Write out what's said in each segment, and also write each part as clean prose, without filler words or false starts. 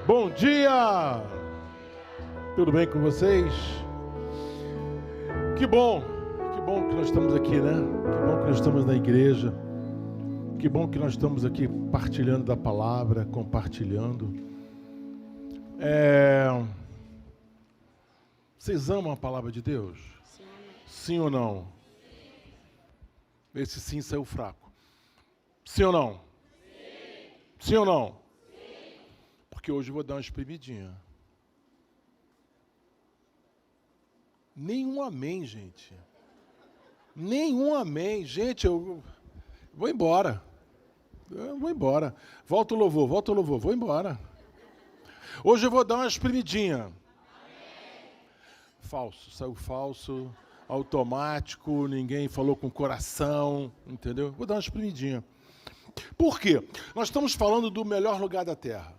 Bom dia! Tudo bem com vocês? Que bom que nós estamos aqui, né? Que bom que nós estamos na igreja. Que bom que nós estamos aqui partilhando da palavra, compartilhando. Vocês amam a palavra de Deus? Sim ou não? Esse sim saiu fraco. Sim ou não? Sim ou não? Porque hoje eu vou dar uma espremidinha. Nenhum amém, gente. Nenhum amém. Gente, eu vou embora. Eu vou embora. Volta o louvor, vou embora. Hoje eu vou dar uma espremidinha. Falso, saiu falso, automático, ninguém falou com o coração, entendeu? Vou dar uma espremidinha. Por quê? Nós estamos falando do melhor lugar da terra.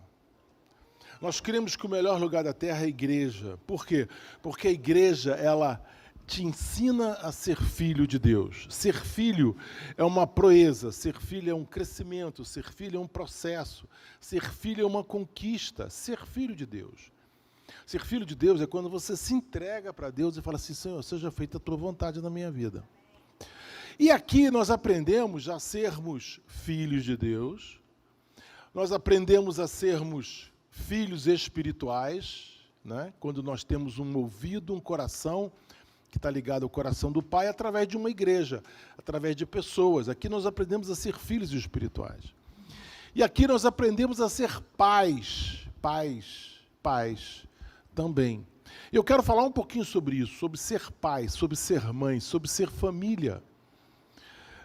Nós cremos que o melhor lugar da terra é a igreja. Por quê? Porque a igreja, ela te ensina a ser filho de Deus. Ser filho é uma proeza, ser filho é um crescimento, ser filho é um processo, ser filho é uma conquista, ser filho de Deus. Ser filho de Deus é quando você se entrega para Deus e fala assim: Senhor, seja feita a tua vontade na minha vida. E aqui nós aprendemos a sermos filhos de Deus, nós aprendemos a sermos filhos espirituais, né? Quando nós temos um ouvido, um coração que está ligado ao coração do Pai, através de uma igreja, através de pessoas. Aqui nós aprendemos a ser filhos espirituais. E aqui nós aprendemos a ser pais também. Eu quero falar um pouquinho sobre isso, sobre ser pai, sobre ser mãe, sobre ser família.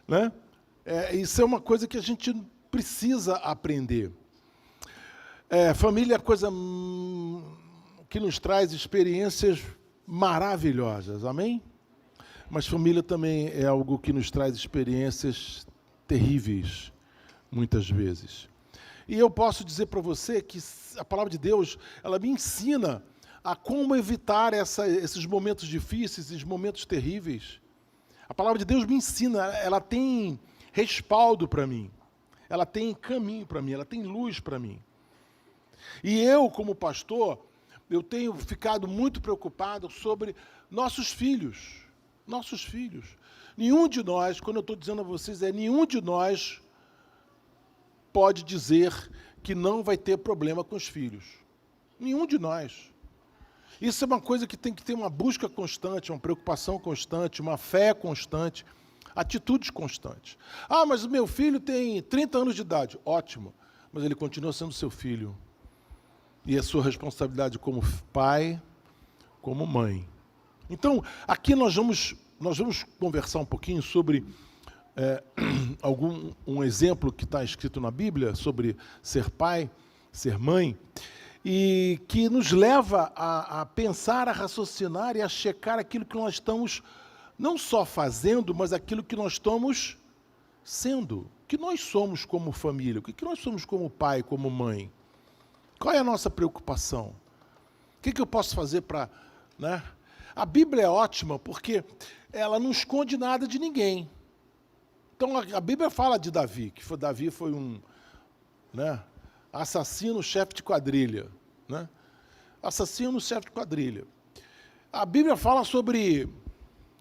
Né? Isso é uma coisa que a gente precisa aprender. Família é coisa que nos traz experiências maravilhosas, amém? Mas família também é algo que nos traz experiências terríveis, muitas vezes. E eu posso dizer para você que a palavra de Deus, ela me ensina a como evitar esses momentos difíceis, esses momentos terríveis. A palavra de Deus me ensina, ela tem respaldo para mim, ela tem caminho para mim, ela tem luz para mim. E eu, como pastor, eu tenho ficado muito preocupado sobre nossos filhos. Nossos filhos. Nenhum de nós, quando eu estou dizendo a vocês, nenhum de nós pode dizer que não vai ter problema com os filhos. Nenhum de nós. Isso é uma coisa que tem que ter uma busca constante, uma preocupação constante, uma fé constante, atitudes constantes. Ah, mas o meu filho tem 30 anos de idade. Ótimo, mas ele continua sendo seu filho. E a sua responsabilidade como pai, como mãe. Então, aqui nós vamos conversar um pouquinho sobre um exemplo que está escrito na Bíblia sobre ser pai, ser mãe, e que nos leva a pensar, a raciocinar e a checar aquilo que nós estamos não só fazendo, mas aquilo que nós estamos sendo. O que nós somos como família, o que nós somos como pai, como mãe. Qual é a nossa preocupação? O que eu posso fazer para... Né? A Bíblia é ótima porque ela não esconde nada de ninguém. Então, a Bíblia fala de Davi, que Davi foi um assassino, chefe de quadrilha. Né? Assassino, chefe de quadrilha. A Bíblia fala sobre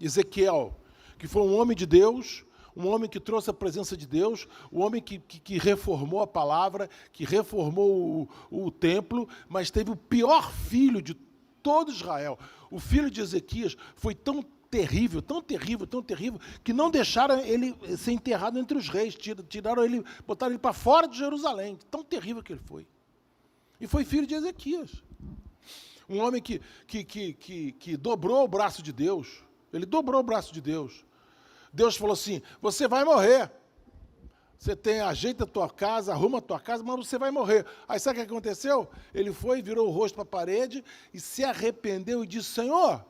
Ezequiel, que foi um homem de Deus, um homem que trouxe a presença de Deus, um homem que reformou a palavra, que reformou o templo, mas teve o pior filho de todo Israel. O filho de Ezequias foi tão terrível, que não deixaram ele ser enterrado entre os reis, tiraram ele, botaram ele para fora de Jerusalém. Tão terrível que ele foi. E foi filho de Ezequias. Um homem que dobrou o braço de Deus. Ele dobrou o braço de Deus. Deus falou assim: você vai morrer. Você ajeita a tua casa, arruma a tua casa, mas você vai morrer. Aí sabe o que aconteceu? Ele foi, virou o rosto para a parede e se arrependeu e disse: Senhor,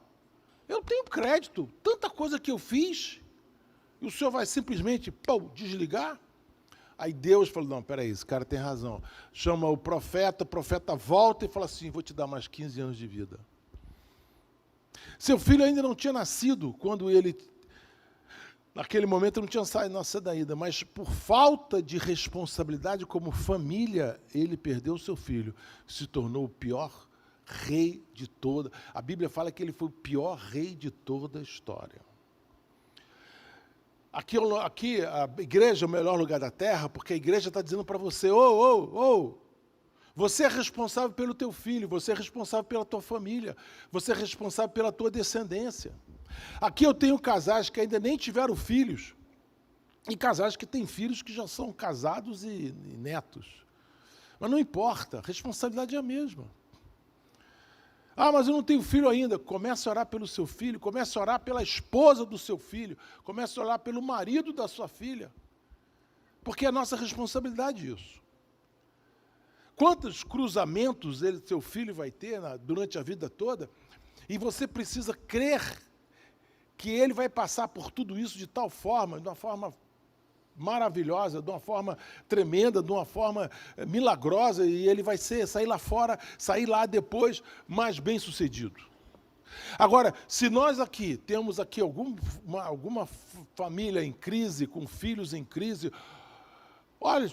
eu tenho crédito, tanta coisa que eu fiz, e o Senhor vai simplesmente desligar? Aí Deus falou: não, peraí, esse cara tem razão. Chama o profeta volta e fala assim: vou te dar mais 15 anos de vida. Seu filho ainda não tinha nascido quando ele Naquele momento eu não tinha nascido ainda, mas por falta de responsabilidade como família, ele perdeu seu filho, se tornou o pior rei de toda. A Bíblia fala que ele foi o pior rei de toda a história. Aqui a igreja é o melhor lugar da terra, porque a igreja está dizendo para você, você é responsável pelo teu filho, você é responsável pela tua família, você é responsável pela tua descendência. Aqui eu tenho casais que ainda nem tiveram filhos, e casais que têm filhos que já são casados e netos. Mas não importa, a responsabilidade é a mesma. Ah, mas eu não tenho filho ainda. Comece a orar pelo seu filho, comece a orar pela esposa do seu filho, comece a orar pelo marido da sua filha, porque é nossa responsabilidade isso. Quantos cruzamentos seu filho vai ter durante a vida toda, e você precisa crer que ele vai passar por tudo isso de tal forma, de uma forma maravilhosa, de uma forma tremenda, de uma forma milagrosa, e ele vai sair lá fora, sair lá depois mais bem-sucedido. Agora, se nós aqui temos aqui alguma família em crise, com filhos em crise, olha,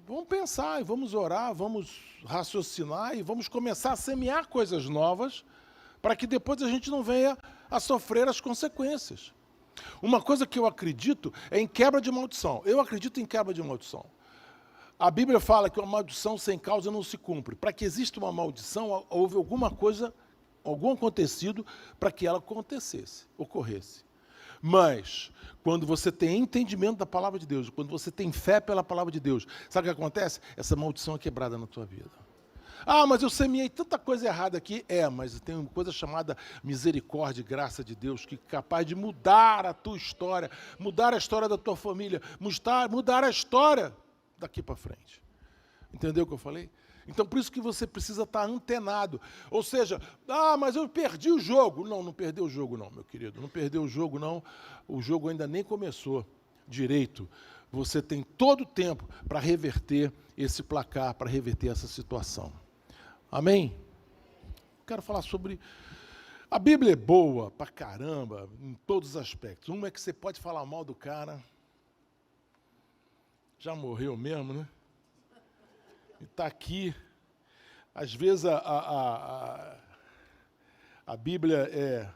vamos pensar, e vamos orar, vamos raciocinar, e vamos começar a semear coisas novas, para que depois a gente não venha a sofrer as consequências. Uma coisa que eu acredito é em quebra de maldição. Eu acredito em quebra de maldição. A Bíblia fala que uma maldição sem causa não se cumpre. Para que exista uma maldição, houve alguma coisa, algum acontecido para que ela ocorresse. Mas, quando você tem entendimento da palavra de Deus, quando você tem fé pela palavra de Deus, sabe o que acontece? Essa maldição é quebrada na tua vida. Ah, mas eu semeei tanta coisa errada aqui. Mas tem uma coisa chamada misericórdia e graça de Deus, que é capaz de mudar a tua história, mudar a história da tua família, mudar a história daqui para frente. Entendeu o que eu falei? Então, por isso que você precisa estar antenado. Ou seja, mas eu perdi o jogo. Não perdeu o jogo não, meu querido. Não perdeu o jogo não. O jogo ainda nem começou direito. Você tem todo o tempo para reverter esse placar, para reverter essa situação. Amém? Quero falar sobre... A Bíblia é boa pra caramba, em todos os aspectos. Uma é que você pode falar mal do cara. Já morreu mesmo, né? E está aqui. Às vezes a Bíblia é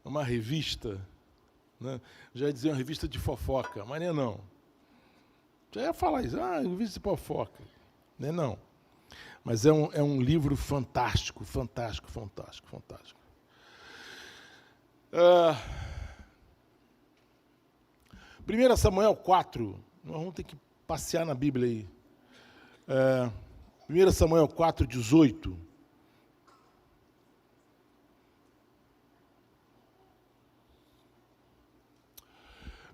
uma revista, né? Já ia dizer uma revista de fofoca, mas não. Já ia falar isso, revista de fofoca. Não. Mas é um livro fantástico, fantástico, fantástico, fantástico. 1 Samuel 4, nós vamos ter que passear na Bíblia aí. 1 Samuel 4, 18.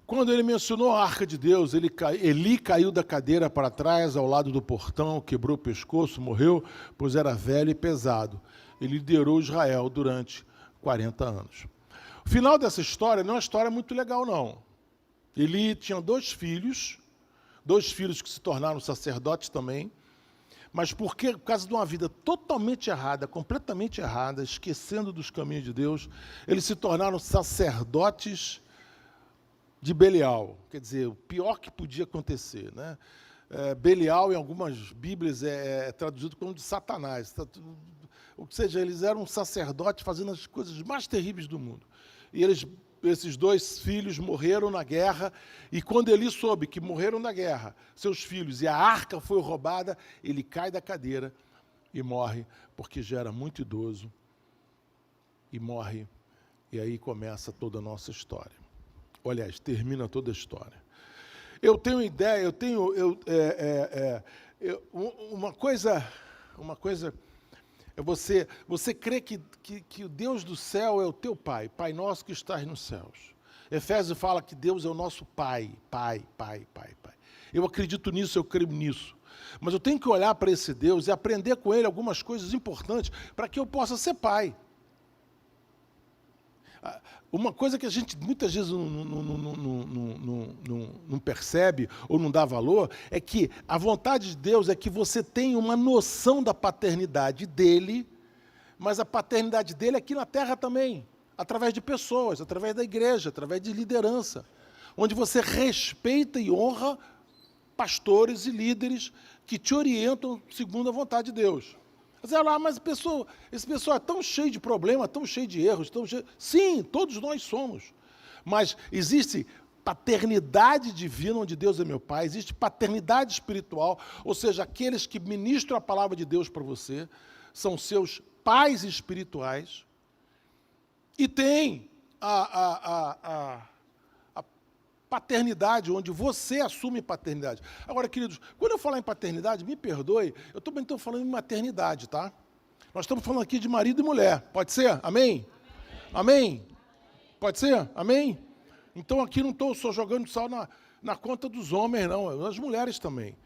Quando ele mencionou a arca de Deus, Eli caiu da cadeira para trás, ao lado do portão, quebrou o pescoço, morreu, pois era velho e pesado. Ele liderou Israel durante 40 anos. O final dessa história não é uma história muito legal, não. Eli tinha dois filhos que se tornaram sacerdotes também, mas por causa de uma vida totalmente errada, completamente errada, esquecendo dos caminhos de Deus, eles se tornaram sacerdotes de Belial, quer dizer, o pior que podia acontecer, né? Belial, em algumas Bíblias, é traduzido como de Satanás. Ou seja, eles eram sacerdotes fazendo as coisas mais terríveis do mundo. E esses dois filhos morreram na guerra, e quando ele soube que morreram na guerra, seus filhos, e a arca foi roubada, ele cai da cadeira e morre, porque já era muito idoso, e morre, e aí começa toda a nossa história. Aliás, termina toda a história. Eu tenho ideia, uma coisa é você crê que o Deus do céu é o teu Pai, Pai nosso que estás nos céus. Efésios fala que Deus é o nosso Pai. Eu acredito nisso, eu creio nisso. Mas eu tenho que olhar para esse Deus e aprender com Ele algumas coisas importantes para que eu possa ser pai. Uma coisa que a gente muitas vezes não percebe ou não dá valor é que a vontade de Deus é que você tenha uma noção da paternidade dele, mas a paternidade dele é aqui na terra também. através de pessoas, através da igreja, através de liderança, onde você respeita e honra pastores e líderes que te orientam segundo a vontade de Deus. Você fala, mas esse pessoal é tão cheio de problemas, tão cheio de erros, tão cheio... Sim, todos nós somos. Mas existe paternidade divina, onde Deus é meu pai, existe paternidade espiritual, ou seja, aqueles que ministram a palavra de Deus para você, são seus pais espirituais, e tem a paternidade, onde você assume paternidade. Agora, queridos, quando eu falar em paternidade, me perdoe, eu também estou falando em maternidade, tá? Nós estamos falando aqui de marido e mulher, pode ser? Amém? Amém? Pode ser? Amém? Então aqui não estou só jogando sal na conta dos homens, não, as mulheres também.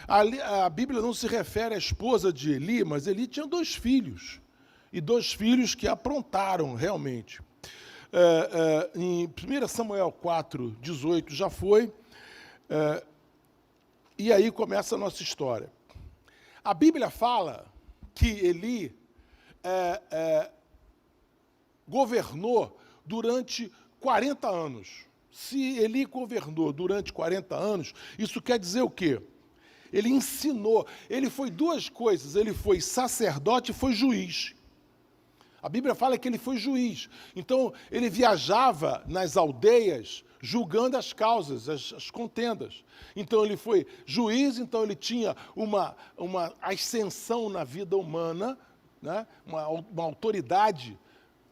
A Bíblia não se refere à esposa de Eli, mas Eli tinha 2 filhos, e 2 filhos que aprontaram realmente. Em 1 Samuel 4, 18 já foi, e aí começa a nossa história. A Bíblia fala que Eli governou durante 40 anos. Se Eli governou durante 40 anos, isso quer dizer o quê? Ele ensinou, ele foi 2 coisas, ele foi sacerdote e foi juiz. A Bíblia fala que ele foi juiz. Então, ele viajava nas aldeias julgando as causas, as contendas. Então, ele foi juiz, então ele tinha uma ascensão na vida humana, né? uma autoridade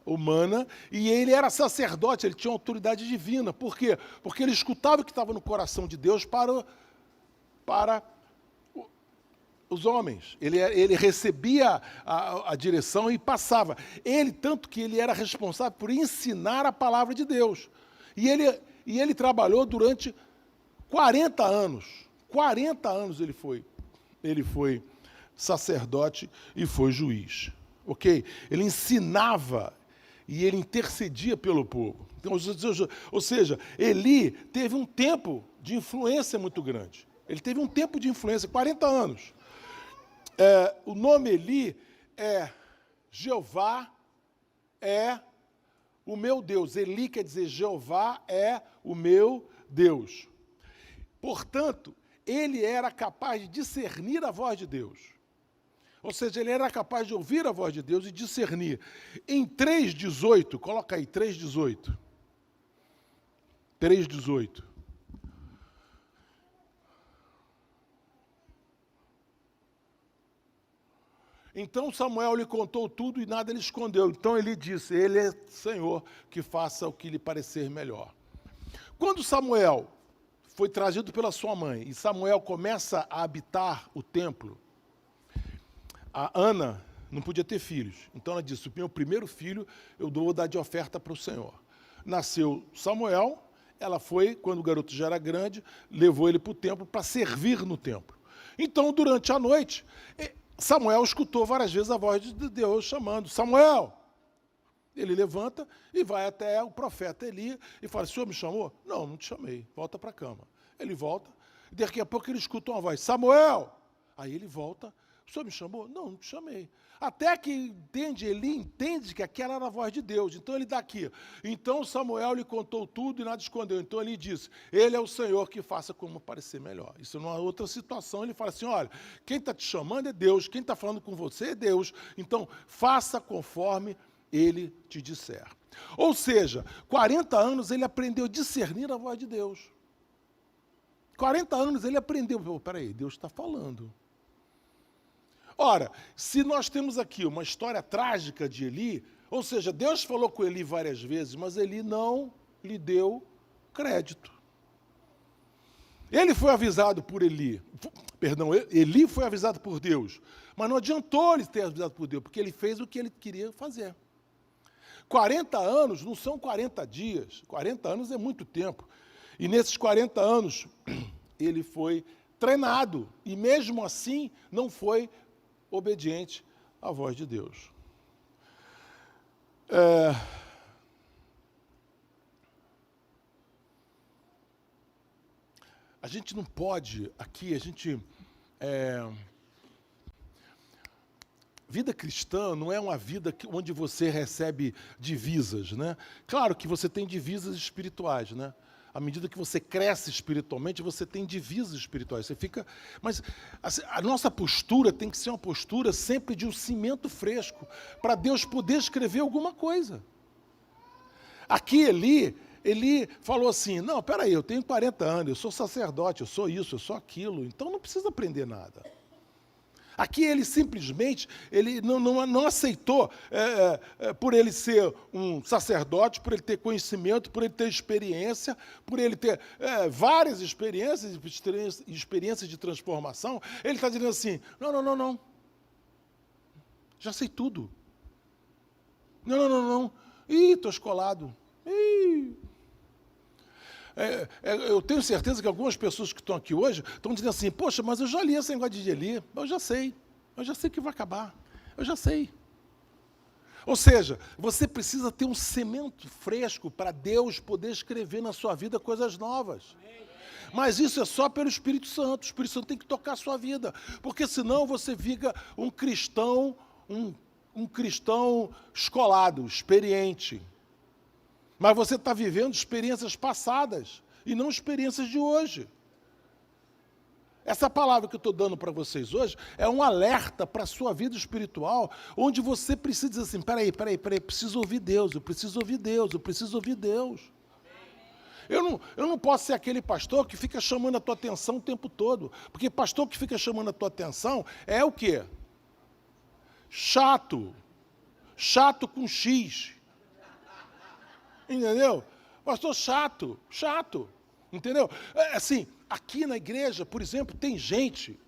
humana, e ele era sacerdote, ele tinha uma autoridade divina. Por quê? Porque ele escutava o que estava no coração de Deus para os homens. Ele recebia a direção e passava. Tanto que ele era responsável por ensinar a palavra de Deus. E ele trabalhou durante 40 anos. 40 anos ele foi sacerdote e foi juiz. Ok? Ele ensinava e ele intercedia pelo povo. Então, ou seja, Eli teve um tempo de influência muito grande. Ele teve um tempo de influência, 40 anos. O nome Eli é Jeová é o meu Deus. Eli quer dizer Jeová é o meu Deus. Portanto, ele era capaz de discernir a voz de Deus. Ou seja, ele era capaz de ouvir a voz de Deus e discernir. Em 3,18, coloca aí, 3,18. 3,18. Então Samuel lhe contou tudo e nada lhe escondeu. Então ele disse, ele é Senhor, que faça o que lhe parecer melhor. Quando Samuel foi trazido pela sua mãe e Samuel começa a habitar o templo, a Ana não podia ter filhos. Então ela disse, o meu primeiro filho eu vou dar de oferta para o Senhor. Nasceu Samuel, ela foi, quando o garoto já era grande, levou ele para o templo para servir no templo. Então, durante a noite, Samuel escutou várias vezes a voz de Deus chamando, Samuel! Ele levanta e vai até o profeta Eli e fala, o senhor me chamou? Não, não te chamei, volta para a cama. Ele volta, e daqui a pouco ele escuta uma voz, Samuel! Aí ele volta, o senhor me chamou? Não, não te chamei. Até que Eli entende que aquela era a voz de Deus. Então ele dá aqui. Então Samuel lhe contou tudo e nada escondeu. Então ele disse, ele é o Senhor que faça como parecer melhor. Isso numa outra situação, ele fala assim, olha, quem está te chamando é Deus, quem está falando com você é Deus. Então faça conforme ele te disser. Ou seja, 40 anos ele aprendeu a discernir a voz de Deus. 40 anos ele aprendeu, peraí, Deus está falando. Ora, se nós temos aqui uma história trágica de Eli, ou seja, Deus falou com Eli várias vezes, mas Eli não lhe deu crédito. Ele foi avisado por Eli foi avisado por Deus, mas não adiantou ele ter avisado por Deus, porque ele fez o que ele queria fazer. 40 anos não são 40 dias, 40 anos é muito tempo. E nesses 40 anos, ele foi treinado, e mesmo assim não foi obediente à voz de Deus. A gente não pode, aqui, vida cristã não é uma vida onde você recebe divisas, né? Claro que você tem divisas espirituais, né? À medida que você cresce espiritualmente, você tem divisas espirituais. Você fica, mas assim, a nossa postura tem que ser uma postura sempre de um cimento fresco, para Deus poder escrever alguma coisa. Aqui, Eli falou assim, não, peraí, eu tenho 40 anos, eu sou sacerdote, eu sou isso, eu sou aquilo, então não precisa aprender nada. Aqui ele simplesmente não aceitou, por ele ser um sacerdote, por ele ter conhecimento, por ele ter experiência, por ele ter várias experiências de transformação, ele está dizendo assim, não, já sei tudo. Não, estou escolado. Eu tenho certeza que algumas pessoas que estão aqui hoje estão dizendo assim, poxa, mas eu já li esse negócio de Eli, eu já sei que vai acabar, eu já sei. Ou seja, você precisa ter um cimento fresco para Deus poder escrever na sua vida coisas novas. Mas isso é só pelo Espírito Santo, o Espírito Santo tem que tocar a sua vida, porque senão você fica um cristão, um cristão escolado, experiente. Mas você está vivendo experiências passadas e não experiências de hoje. Essa palavra que eu estou dando para vocês hoje é um alerta para a sua vida espiritual, onde você precisa dizer assim, peraí, preciso ouvir Deus, eu preciso ouvir Deus. Eu não posso ser aquele pastor que fica chamando a tua atenção o tempo todo, porque pastor que fica chamando a tua atenção é o quê? Chato com X. Entendeu? Pastor chato. Entendeu? Assim, aqui na igreja, por exemplo, tem gente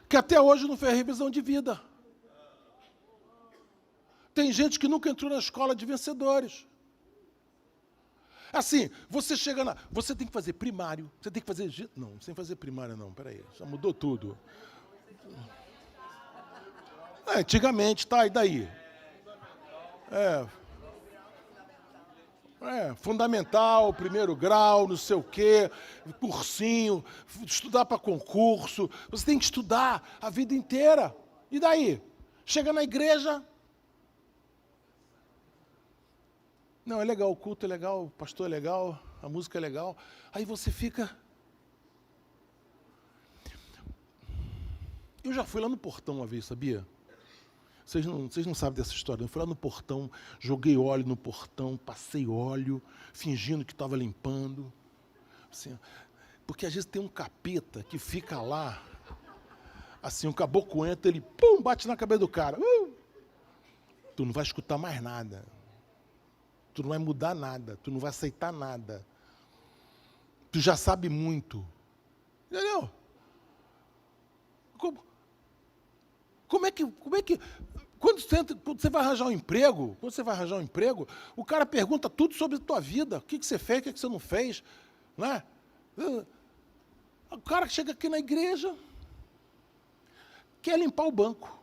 que até hoje não fez revisão de vida. Tem gente que nunca entrou na escola de vencedores. Assim, você chega na... Você tem que fazer primário, você tem que fazer... Não, sem fazer primário não, peraí, já mudou tudo. Antigamente, tá, e daí? Fundamental, primeiro grau, não sei o quê, cursinho, estudar para concurso. Você tem que estudar a vida inteira. E daí? Chega na igreja... Não, é legal, o culto é legal, o pastor é legal, a música é legal. Aí você fica... Eu já fui lá no portão uma vez, sabia? Vocês não sabem dessa história. Eu fui lá no portão, joguei óleo no portão, passei óleo, fingindo que estava limpando. Assim, porque às vezes tem um capeta que fica lá, assim, um caboclo entra, ele pum, bate na cabeça do cara. Tu não vai escutar mais nada. Tu não vai mudar nada, tu não vai aceitar nada. Tu já sabe muito. Entendeu? Como é que quando você vai arranjar um emprego, o cara pergunta tudo sobre a tua vida, o que você fez, o que você não fez, né? O cara chega aqui na igreja, quer limpar o banco.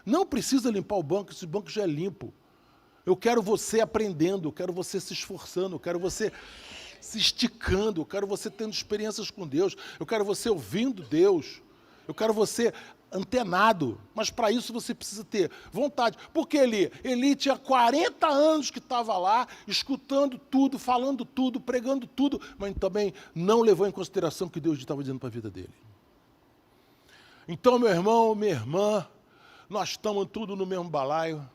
Não precisa limpar o banco, esse banco já é limpo. Eu quero você aprendendo, eu quero você se esforçando, eu quero você se esticando, eu quero você tendo experiências com Deus, eu quero você ouvindo Deus, eu quero você antenado, mas para isso você precisa ter vontade. Porque Eli tinha 40 anos que estava lá, escutando tudo, falando tudo, pregando tudo, mas também não levou em consideração o que Deus estava dizendo para a vida dele. Então, meu irmão, minha irmã, nós estamos tudo no mesmo balaio,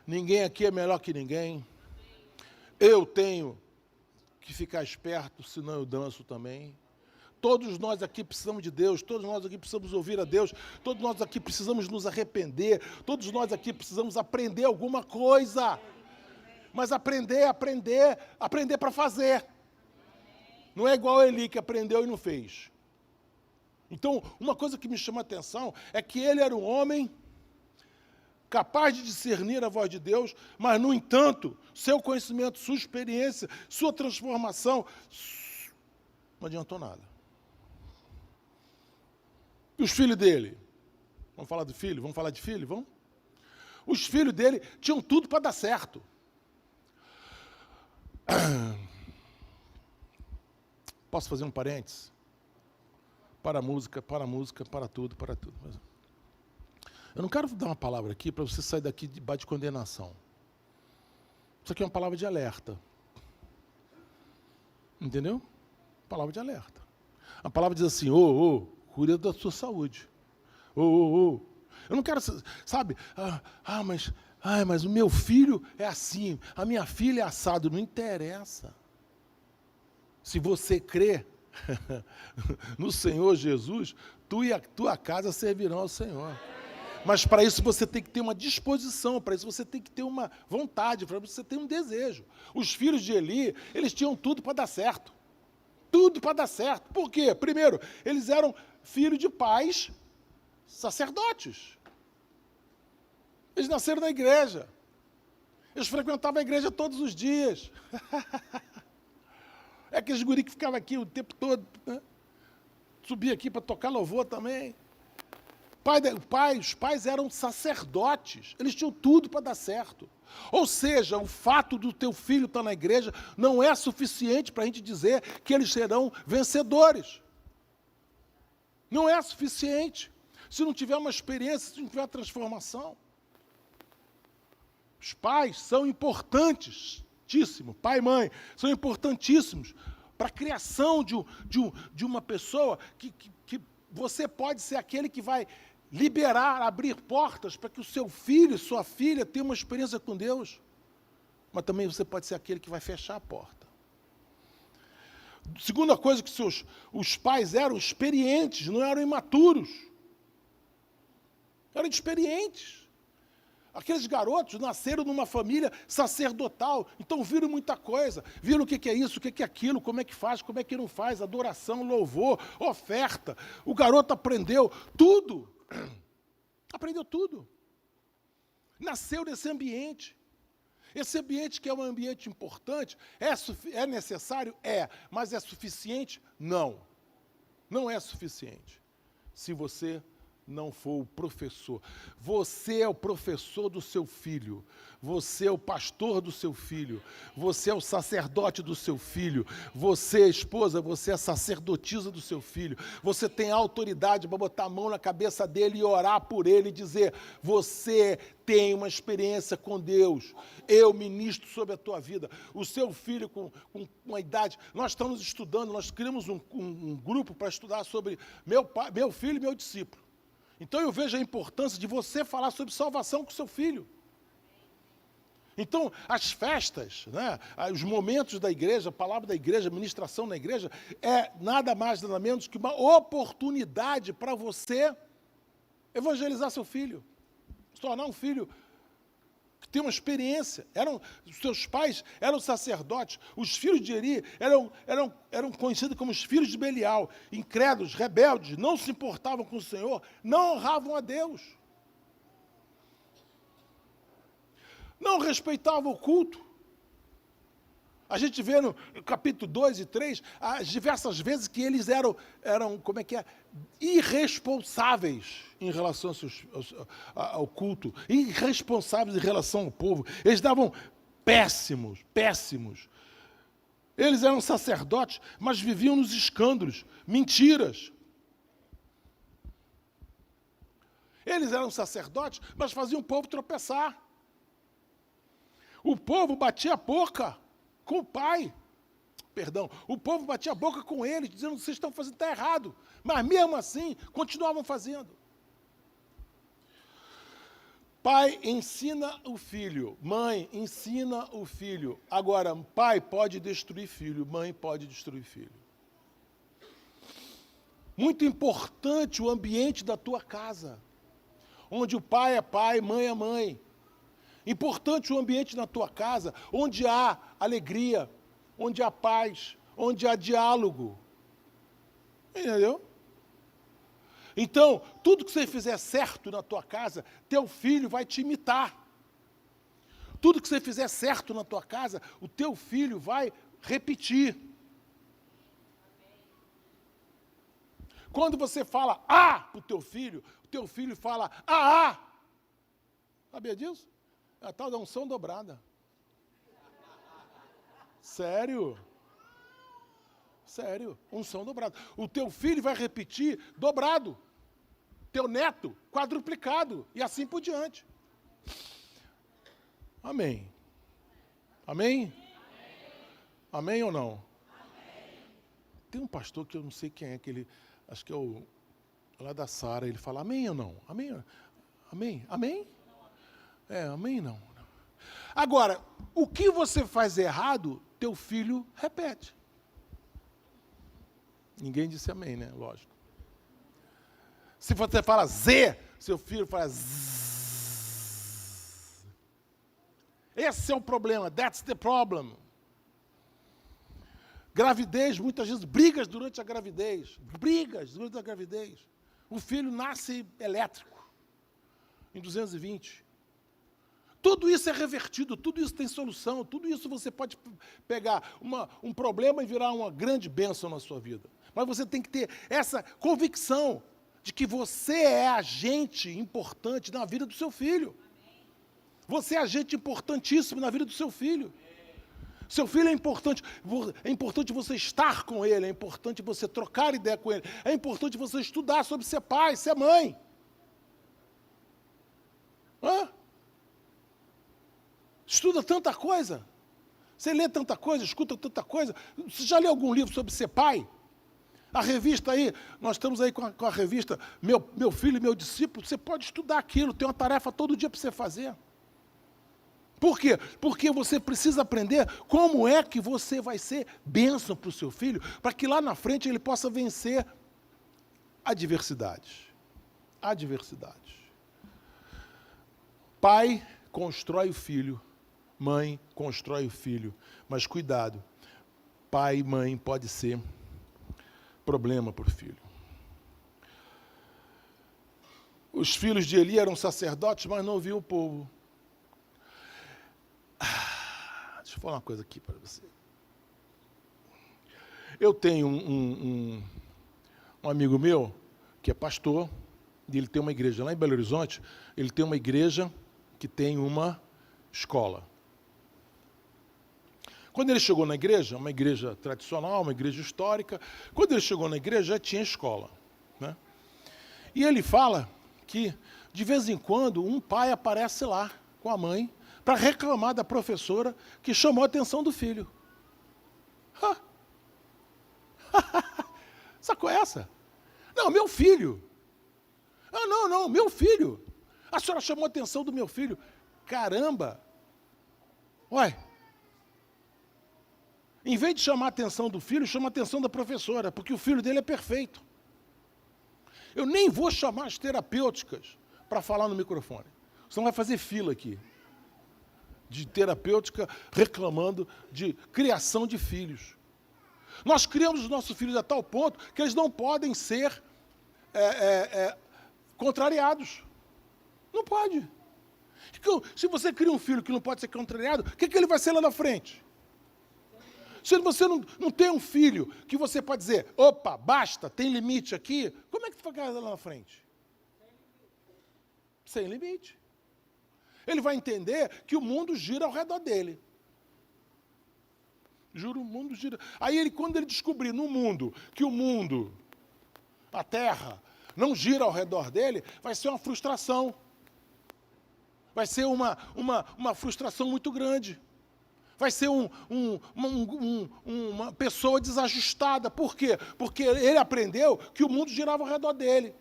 ninguém aqui é melhor que ninguém. Eu tenho que ficar esperto, senão eu danço também. Todos nós aqui precisamos de Deus, todos nós aqui precisamos ouvir a Deus, todos nós aqui precisamos nos arrepender, todos nós aqui precisamos aprender alguma coisa. Mas aprender para fazer. Não é igual a Eli que aprendeu e não fez. Então, uma coisa que me chama a atenção é que ele era um homem capaz de discernir a voz de Deus, mas, no entanto, seu conhecimento, sua experiência, sua transformação, não adiantou nada. E os filhos dele? Vamos falar do filho? Vamos falar de filho? Vamos? Os filhos dele tinham tudo para dar certo. Posso fazer um parênteses? Para a música, para tudo, para tudo. Eu não quero dar uma palavra aqui para você sair daqui debaixo de condenação. Isso aqui é uma palavra de alerta. Entendeu? Palavra de alerta. A palavra diz assim, cuida da sua saúde. Eu não quero, sabe, mas o meu filho é assim, a minha filha é assado. Não interessa. Se você crê no Senhor Jesus, tu e a tua casa servirão ao Senhor. Mas para isso você tem que ter uma disposição, para isso você tem que ter uma vontade, para isso você tem um desejo. Os filhos de Eli, eles tinham tudo para dar certo. Tudo para dar certo. Por quê? Primeiro, eles eram filhos de pais sacerdotes. Eles nasceram na igreja. Eles frequentavam a igreja todos os dias. É aqueles guri que ficavam aqui o tempo todo, né? Subia aqui para tocar louvor também. Os pais eram sacerdotes. Eles tinham tudo para dar certo. Ou seja, o fato do teu filho estar na igreja não é suficiente para a gente dizer que eles serão vencedores. Não é suficiente. Se não tiver uma experiência, se não tiver transformação. Os pais são importantíssimos. Pai e mãe são importantíssimos para a criação de uma pessoa que você pode ser aquele que vai liberar, abrir portas para que o seu filho, sua filha tenha uma experiência com Deus. Mas também você pode ser aquele que vai fechar a porta. Segunda coisa que os pais eram experientes, não eram imaturos. Eram experientes. Aqueles garotos nasceram numa família sacerdotal, então viram muita coisa. Viram o que é isso, o que é aquilo, como é que faz, como é que não faz, adoração, louvor, oferta. O garoto aprendeu tudo. Aprendeu tudo. Nasceu nesse ambiente. Esse ambiente que é um ambiente importante, é necessário? É. Mas é suficiente? Não. Não é suficiente. Se você não for o professor. Você é o professor do seu filho. Você é o pastor do seu filho. Você é o sacerdote do seu filho. Você, esposa, você é a sacerdotisa do seu filho. Você tem autoridade para botar a mão na cabeça dele e orar por ele e dizer, você tem uma experiência com Deus. Eu ministro sobre a tua vida. O seu filho com uma idade... Nós estamos estudando, nós criamos um grupo para estudar sobre meu filho e meu discípulo. Então eu vejo a importância de você falar sobre salvação com seu filho. Então, as festas, né, os momentos da igreja, a palavra da igreja, a ministração na igreja, é nada mais, nada menos que uma oportunidade para você evangelizar seu filho. Se tornar um filho que tem uma experiência. Os seus pais eram sacerdotes. Os filhos de Eli eram conhecidos como os filhos de Belial. Incrédulos, rebeldes, não se importavam com o Senhor, não honravam a Deus. Não respeitavam o culto. A gente vê no capítulo 2 e 3, as diversas vezes que eles eram irresponsáveis em relação ao culto, irresponsáveis em relação ao povo. Eles davam péssimos. Eles eram sacerdotes, mas viviam nos escândalos, mentiras. Eles eram sacerdotes, mas faziam o povo tropeçar. O povo batia a boca com o pai. O povo batia a boca com eles, dizendo que vocês estão fazendo, está errado. Mas mesmo assim, continuavam fazendo. Pai ensina o filho, mãe ensina o filho. Agora, pai pode destruir filho, mãe pode destruir filho. Muito importante o ambiente da tua casa, onde o pai é pai, mãe é mãe. Importante o ambiente na tua casa, onde há alegria, onde há paz, onde há diálogo. Entendeu? Então, tudo que você fizer certo na tua casa, teu filho vai te imitar. Tudo que você fizer certo na tua casa, o teu filho vai repetir. Quando você fala para o teu filho fala ah. Sabia disso? É a tal da unção dobrada. Sério? Sério, unção dobrada. O teu filho vai repetir dobrado. Teu neto, quadruplicado. E assim por diante. Amém. Amém? Amém ou não? Amém. Tem um pastor que eu não sei quem é, que ele, acho que é o lá da Sara, ele fala amém ou não? Amém? Amém? Amém? Amém não. Agora, o que você faz errado, teu filho repete. Ninguém disse amém, né? Lógico. Se você fala Z, seu filho fala Z. Esse é o problema. That's the problem. Gravidez, muitas vezes, brigas durante a gravidez. Brigas durante a gravidez. O filho nasce elétrico, em 220. Tudo isso é revertido, tudo isso tem solução, tudo isso você pode pegar um problema e virar uma grande bênção na sua vida. Mas você tem que ter essa convicção de que você é agente importante na vida do seu filho. Você é agente importantíssimo na vida do seu filho. Seu filho é importante você estar com ele, é importante você trocar ideia com ele, é importante você estudar sobre ser pai, ser mãe. Estuda tanta coisa, você lê tanta coisa, escuta tanta coisa. Você já leu algum livro sobre ser pai? A revista aí, nós estamos aí com a revista Meu Filho e Meu Discípulo, você pode estudar aquilo, tem uma tarefa todo dia para você fazer. Por quê? Porque você precisa aprender como é que você vai ser bênção para o seu filho, para que lá na frente ele possa vencer adversidades. Adversidades. Pai constrói o filho, mãe constrói o filho, mas cuidado, pai e mãe pode ser problema para o filho. Os filhos de Eli eram sacerdotes, mas não viam o povo. Deixa eu falar uma coisa aqui para você. Eu tenho um amigo meu que é pastor, e ele tem uma igreja lá em Belo Horizonte, ele tem uma igreja que tem uma escola. Quando ele chegou na igreja, uma igreja tradicional, uma igreja histórica, quando ele chegou na igreja já tinha escola, né? E ele fala que, de vez em quando, um pai aparece lá com a mãe para reclamar da professora que chamou a atenção do filho. Sacou essa? Não, meu filho. Não, meu filho. A senhora chamou a atenção do meu filho. Caramba! Ué, em vez de chamar a atenção do filho, chama a atenção da professora, porque o filho dele é perfeito. Eu nem vou chamar as terapêuticas para falar no microfone. Senão vai fazer fila aqui. De terapêutica reclamando de criação de filhos. Nós criamos os nossos filhos a tal ponto que eles não podem ser contrariados. Não pode. Se você cria um filho que não pode ser contrariado, o que ele vai ser lá na frente? Se você não tem um filho que você pode dizer, opa, basta, tem limite aqui, como é que vai ficar lá na frente? Sem limite. Ele vai entender que o mundo gira ao redor dele. Juro, o mundo gira. Aí, quando ele descobrir no mundo que o mundo, a Terra, não gira ao redor dele, vai ser uma frustração. Vai ser uma frustração muito grande. Vai ser uma pessoa desajustada. Por quê? Porque ele aprendeu que o mundo girava ao redor dele.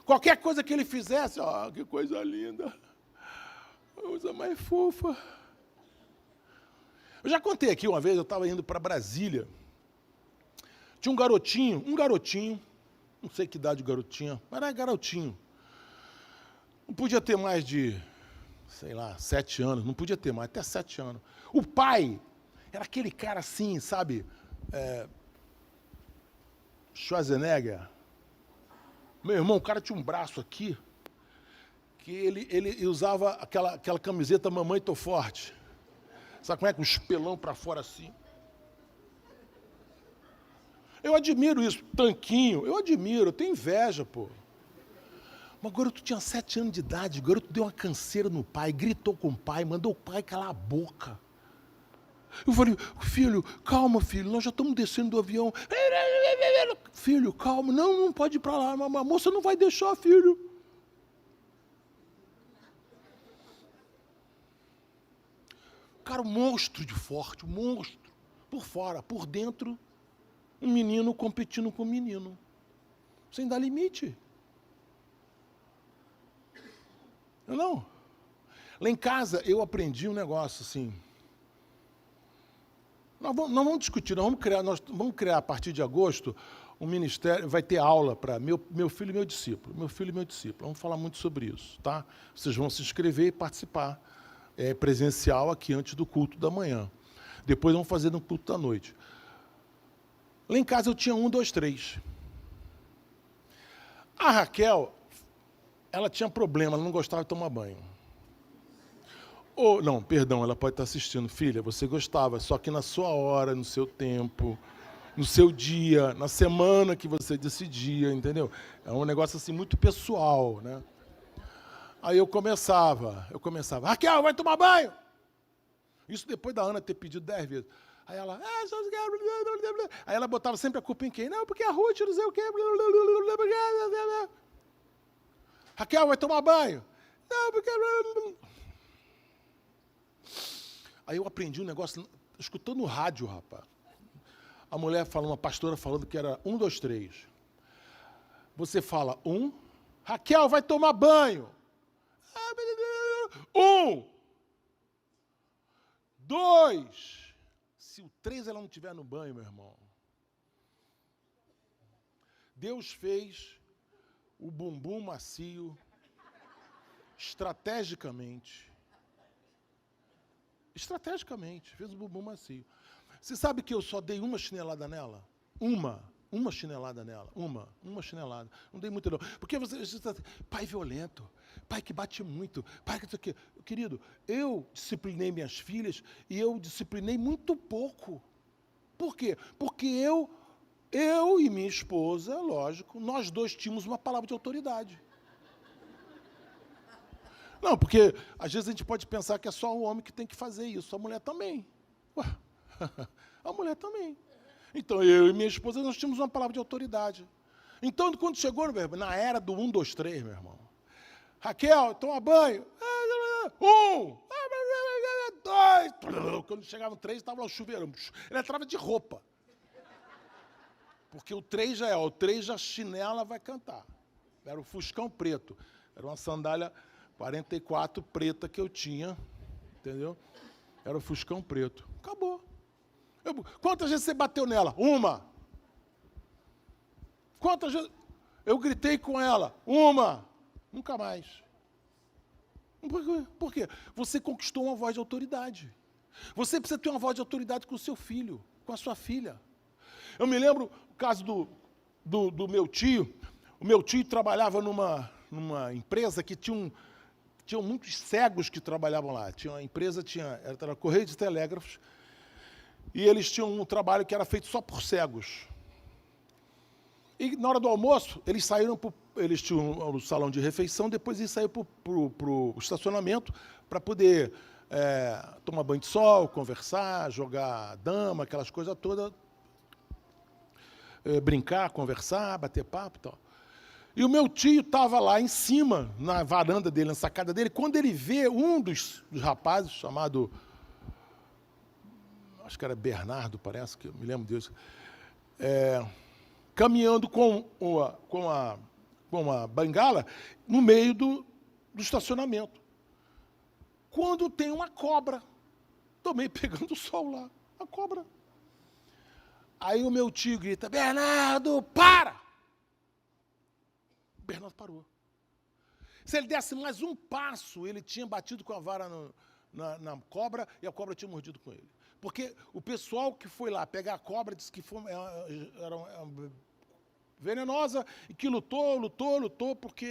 Qualquer coisa que ele fizesse, que coisa linda. Coisa mais fofa. Eu já contei aqui uma vez, eu estava indo para Brasília. Tinha um garotinho, não sei que idade o garotinho, mas era garotinho. Não podia ter mais de, 7 anos, não podia ter mais, até 7 anos. O pai era aquele cara assim, sabe, Schwarzenegger. Meu irmão, o cara tinha um braço aqui, que ele usava aquela camiseta Mamãe Tô Forte. Sabe como é? Com o espelão para fora assim. Eu admiro isso, tanquinho, eu tenho inveja, pô. Mas o garoto tinha 7 anos de idade, o garoto deu uma canseira no pai, gritou com o pai, mandou o pai calar a boca. Eu falei, filho, calma, filho, nós já estamos descendo do avião. Filho, calma, não pode ir para lá, a moça não vai deixar, filho. Cara, um monstro de forte, um monstro. Por fora, por dentro, um menino competindo com um menino. Sem dar limite. Não. Lá em casa, eu aprendi um negócio assim. Nós vamos discutir, nós vamos criar a partir de agosto um ministério, vai ter aula para meu filho e meu discípulo. Meu filho e meu discípulo. Vamos falar muito sobre isso, tá? Vocês vão se inscrever e participar presencial aqui antes do culto da manhã. Depois vamos fazer no culto da noite. Lá em casa eu tinha 1, 2, 3. A Raquel, ela tinha problema, ela não gostava de tomar banho. Não, perdão, ela pode estar assistindo. Filha, você gostava, só que na sua hora, no seu tempo, no seu dia, na semana que você decidia, entendeu? É um negócio assim muito pessoal, né? Aí eu começava, Raquel, vai tomar banho! Isso depois da Ana ter pedido 10 vezes. Aí ela, aí ela botava sempre a culpa em quem? Não, porque a Ruth não sei o quê. Raquel, vai tomar banho? Não, porque... Aí eu aprendi um negócio, escutando o rádio, rapaz. A mulher falou, uma pastora falando que era 1, 2, 3. Você fala 1, Raquel, vai tomar banho. 1, 2. Se o 3 ela não estiver no banho, meu irmão. Deus fez o bumbum macio, estrategicamente, fez o bumbum macio. Você sabe que eu só dei uma chinelada nela? Uma chinelada nela. Uma chinelada. Não dei muita não. Porque você pai violento, pai que bate muito, pai que isso aqui. Querido, eu disciplinei minhas filhas e eu disciplinei muito pouco. Por quê? Porque eu e minha esposa, lógico, nós dois tínhamos uma palavra de autoridade. Não, porque às vezes a gente pode pensar que é só o homem que tem que fazer isso, a mulher também. Ué, a mulher também. Então, eu e minha esposa, nós tínhamos uma palavra de autoridade. Então, quando chegou na era do 1, 2, 3, meu irmão, Raquel, toma banho. 1, 2, quando chegava no 3, estava lá o chuveirão. Ele entrava de roupa. Porque o 3 já o 3 já chinela vai cantar. Era o Fuscão preto. Era uma sandália 44 preta que eu tinha, entendeu? Era o Fuscão preto. Acabou. Quantas vezes você bateu nela? 1. Quantas vezes eu gritei com ela? 1. Nunca mais. Por quê? Você conquistou uma voz de autoridade. Você precisa ter uma voz de autoridade com o seu filho, com a sua filha. Eu me lembro o caso do meu tio. O meu tio trabalhava numa empresa que tinham muitos cegos que trabalhavam lá. Tinha uma empresa, era Correio de Telégrafos, e eles tinham um trabalho que era feito só por cegos. E na hora do almoço, eles tinham o salão de refeição, depois eles saíram para o estacionamento para poder tomar banho de sol, conversar, jogar dama, aquelas coisas todas, brincar, conversar, bater papo e tal. E o meu tio estava lá em cima, na varanda dele, na sacada dele, quando ele vê um dos rapazes, chamado, acho que era Bernardo, parece, que eu me lembro disso, caminhando com uma bengala no meio do estacionamento. Quando tem uma cobra, tomei pegando o sol lá, a cobra. Aí o meu tio grita, Bernardo, para! Bernardo parou. Se ele desse mais um passo, ele tinha batido com a vara na cobra e a cobra tinha mordido com ele. Porque o pessoal que foi lá pegar a cobra disse que era venenosa e que lutou, porque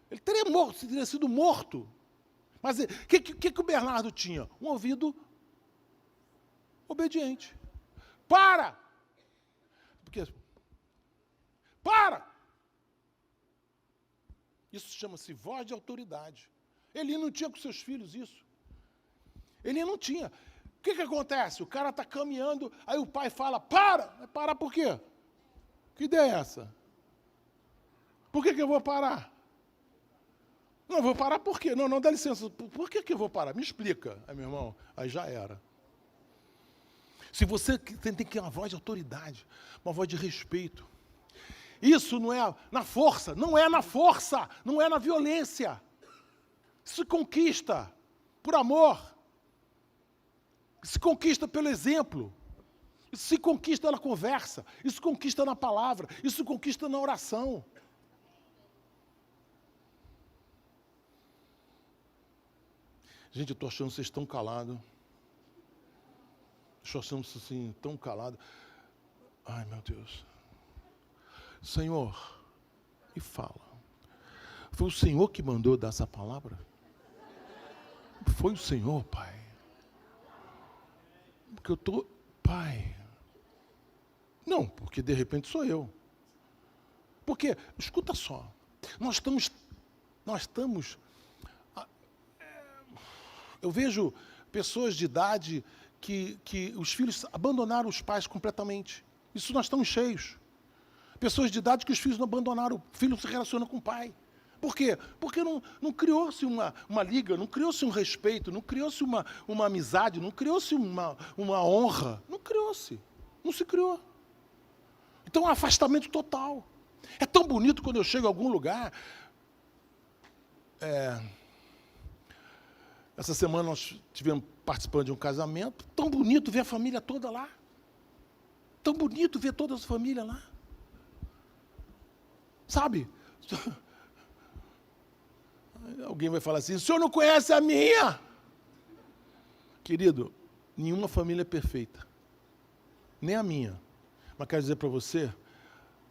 ele teria sido morto. Mas o que o Bernardo tinha? Um ouvido obediente. Para! Para! Isso chama-se voz de autoridade. Ele não tinha com seus filhos isso. Ele não tinha. O que acontece? O cara está caminhando, aí o pai fala, para! Vai parar por quê? Que ideia é essa? Por que eu vou parar? Não, vou parar por quê? Não, dá licença. Por que eu vou parar? Me explica. Aí, meu irmão, aí já era. Se você tem que ter uma voz de autoridade, uma voz de respeito. Isso não é na força, não é na força, não é na violência. Isso se conquista por amor. Isso se conquista pelo exemplo. Isso se conquista na conversa. Isso se conquista na palavra. Isso se conquista na oração. Gente, eu estou achando vocês tão calados. Estou achando vocês assim, tão calados. Ai, meu Deus. Senhor, e fala. Foi o Senhor que mandou dar essa palavra? Foi o Senhor, Pai. Porque eu estou... Pai. Não, porque de repente sou eu. Porque, escuta só. Nós estamos... Eu vejo pessoas de idade que os filhos abandonaram os pais completamente. Isso nós estamos cheios. Pessoas de idade que os filhos não abandonaram, o filho se relaciona com o pai. Por quê? Porque não criou-se uma liga, não criou-se um respeito, não criou-se uma amizade, não criou-se uma honra. Não criou-se. Não se criou. Então é um afastamento total. É tão bonito quando eu chego a algum lugar. Essa semana nós estivemos participando de um casamento. Tão bonito ver a família toda lá. Tão bonito ver toda a família lá. Sabe? Alguém vai falar assim, o senhor não conhece a minha? Querido, nenhuma família é perfeita. Nem a minha. Mas quero dizer para você,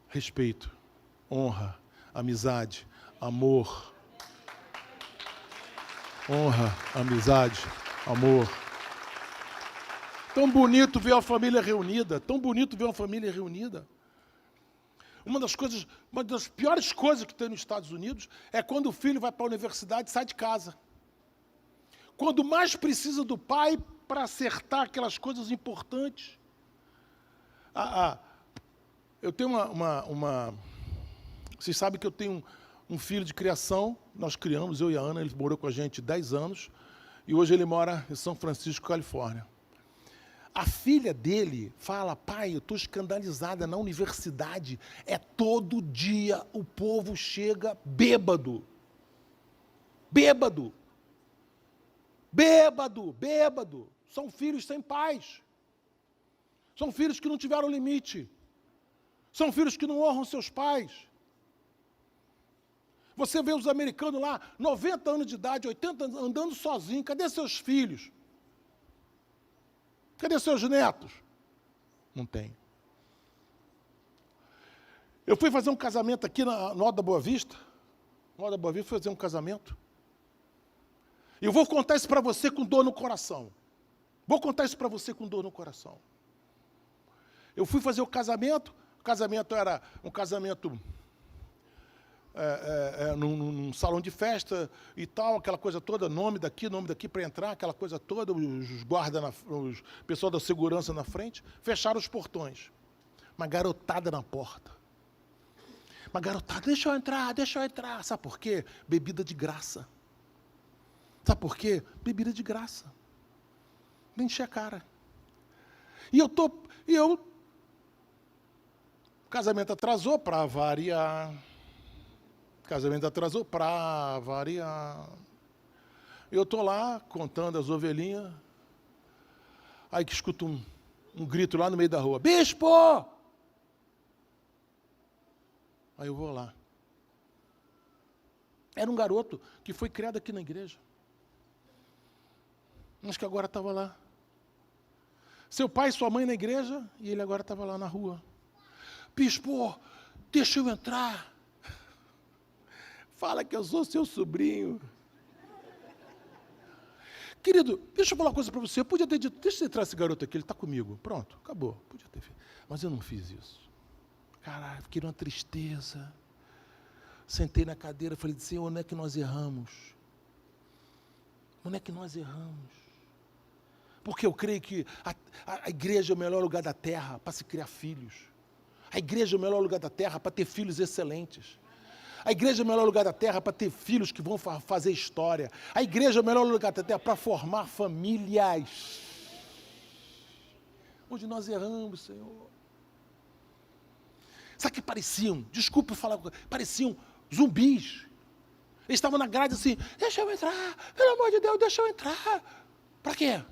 respeito, honra, amizade, amor. Honra, amizade, amor. Tão bonito ver a família reunida, tão bonito ver uma família reunida. Uma das piores coisas que tem nos Estados Unidos é quando o filho vai para a universidade e sai de casa. Quando mais precisa do pai para acertar aquelas coisas importantes. Eu tenho Vocês sabem que eu tenho um filho de criação, nós criamos, eu e a Ana, ele morou com a gente 10 anos, e hoje ele mora em São Francisco, Califórnia. A filha dele fala, pai, eu estou escandalizada, na universidade, todo dia o povo chega bêbado. Bêbado. Bêbado, bêbado. São filhos sem pais. São filhos que não tiveram limite. São filhos que não honram seus pais. Você vê os americanos lá, 90 anos de idade, 80 anos, andando sozinhos. Cadê seus filhos? Cadê seus netos? Não tem. Eu fui fazer um casamento aqui no Alto da Boa Vista. No Alto da Boa Vista, fui fazer um casamento. E eu vou contar isso para você com dor no coração. Vou contar isso para você com dor no coração. Eu fui fazer o casamento era um casamento num salão de festa e tal, aquela coisa toda, nome daqui para entrar, aquela coisa toda, os guardas, os pessoal da segurança na frente, fecharam os portões. Uma garotada na porta. Uma garotada, deixa eu entrar. Sabe por quê? Bebida de graça. Sabe por quê? Bebida de graça. Vem encher a cara. O casamento atrasou para variar. Eu estou lá, contando as ovelhinhas. Aí que escuto um grito lá no meio da rua. Bispo! Aí eu vou lá. Era um garoto que foi criado aqui na igreja. Mas que agora estava lá. Seu pai e sua mãe na igreja, e ele agora estava lá na rua. Bispo, deixa eu entrar. Fala que eu sou seu sobrinho. Querido, deixa eu falar uma coisa para você. Eu podia ter dito, deixa eu entrar esse garoto aqui, ele está comigo. Pronto, acabou. Podia ter feito. Mas eu não fiz isso. Caralho, fiquei numa tristeza. Sentei na cadeira e falei, Senhor, onde é que nós erramos? Onde é que nós erramos? Porque eu creio que a igreja é o melhor lugar da terra para se criar filhos. A igreja é o melhor lugar da terra para ter filhos excelentes. A igreja é o melhor lugar da terra para ter filhos que vão fazer história. A igreja é o melhor lugar da terra para formar famílias. Onde nós erramos, Senhor. Sabe que pareciam, desculpe falar, pareciam zumbis. Eles estavam na grade assim, deixa eu entrar, pelo amor de Deus, deixa eu entrar. Para quê?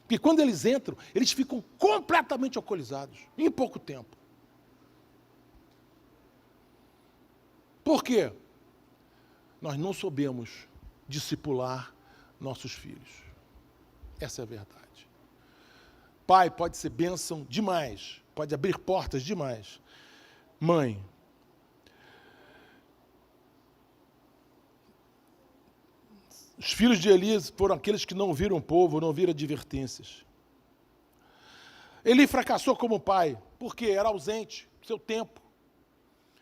Porque quando eles entram, eles ficam completamente alcoolizados, em pouco tempo. Por quê? Nós não soubemos discipular nossos filhos. Essa é a verdade. Pai pode ser bênção demais, pode abrir portas demais. Mãe, os filhos de Elias foram aqueles que não viram o povo, não viram advertências. Eli fracassou como pai, porque era ausente do seu tempo.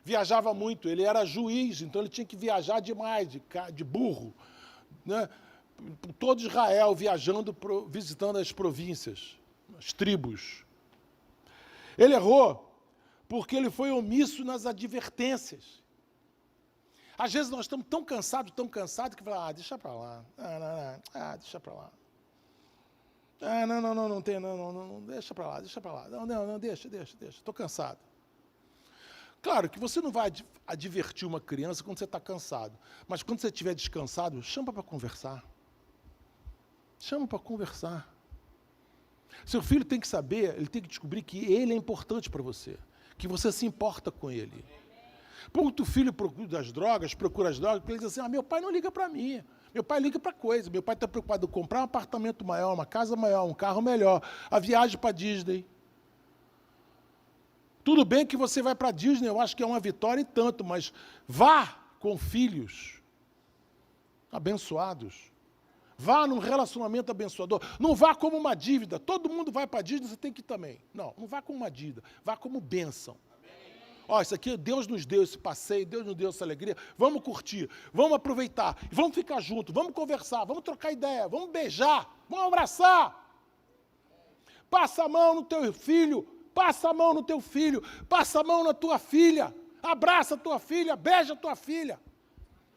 Viajava muito, ele era juiz, então ele tinha que viajar demais, de burro, né? Todo Israel viajando, visitando as províncias, as tribos. Ele errou porque ele foi omisso nas advertências. Às vezes nós estamos tão cansados, que falamos, deixa para lá, deixa para lá. Não, deixa para lá, não, deixa, estou cansado. Claro que você não vai advertir uma criança quando você está cansado, mas quando você estiver descansado, chama para conversar. Chama para conversar. Seu filho tem que saber, ele tem que descobrir que ele é importante para você, que você se importa com ele. Ponto, o filho procura as drogas, porque ele diz assim, meu pai não liga para mim, meu pai liga para coisa, meu pai está preocupado em comprar um apartamento maior, uma casa maior, um carro melhor, a viagem para Disney. Tudo bem que você vai para Disney, eu acho que é uma vitória e tanto, mas vá com filhos abençoados. Vá num relacionamento abençoador. Não vá como uma dívida. Todo mundo vai para Disney, você tem que ir também. Não vá como uma dívida. Vá como bênção. Ó, isso aqui, Deus nos deu esse passeio, Deus nos deu essa alegria. Vamos curtir, vamos aproveitar, vamos ficar juntos, vamos conversar, vamos trocar ideia, vamos beijar, vamos abraçar. Passa a mão no teu filho, passa a mão no teu filho, passa a mão na tua filha, abraça a tua filha, beija a tua filha.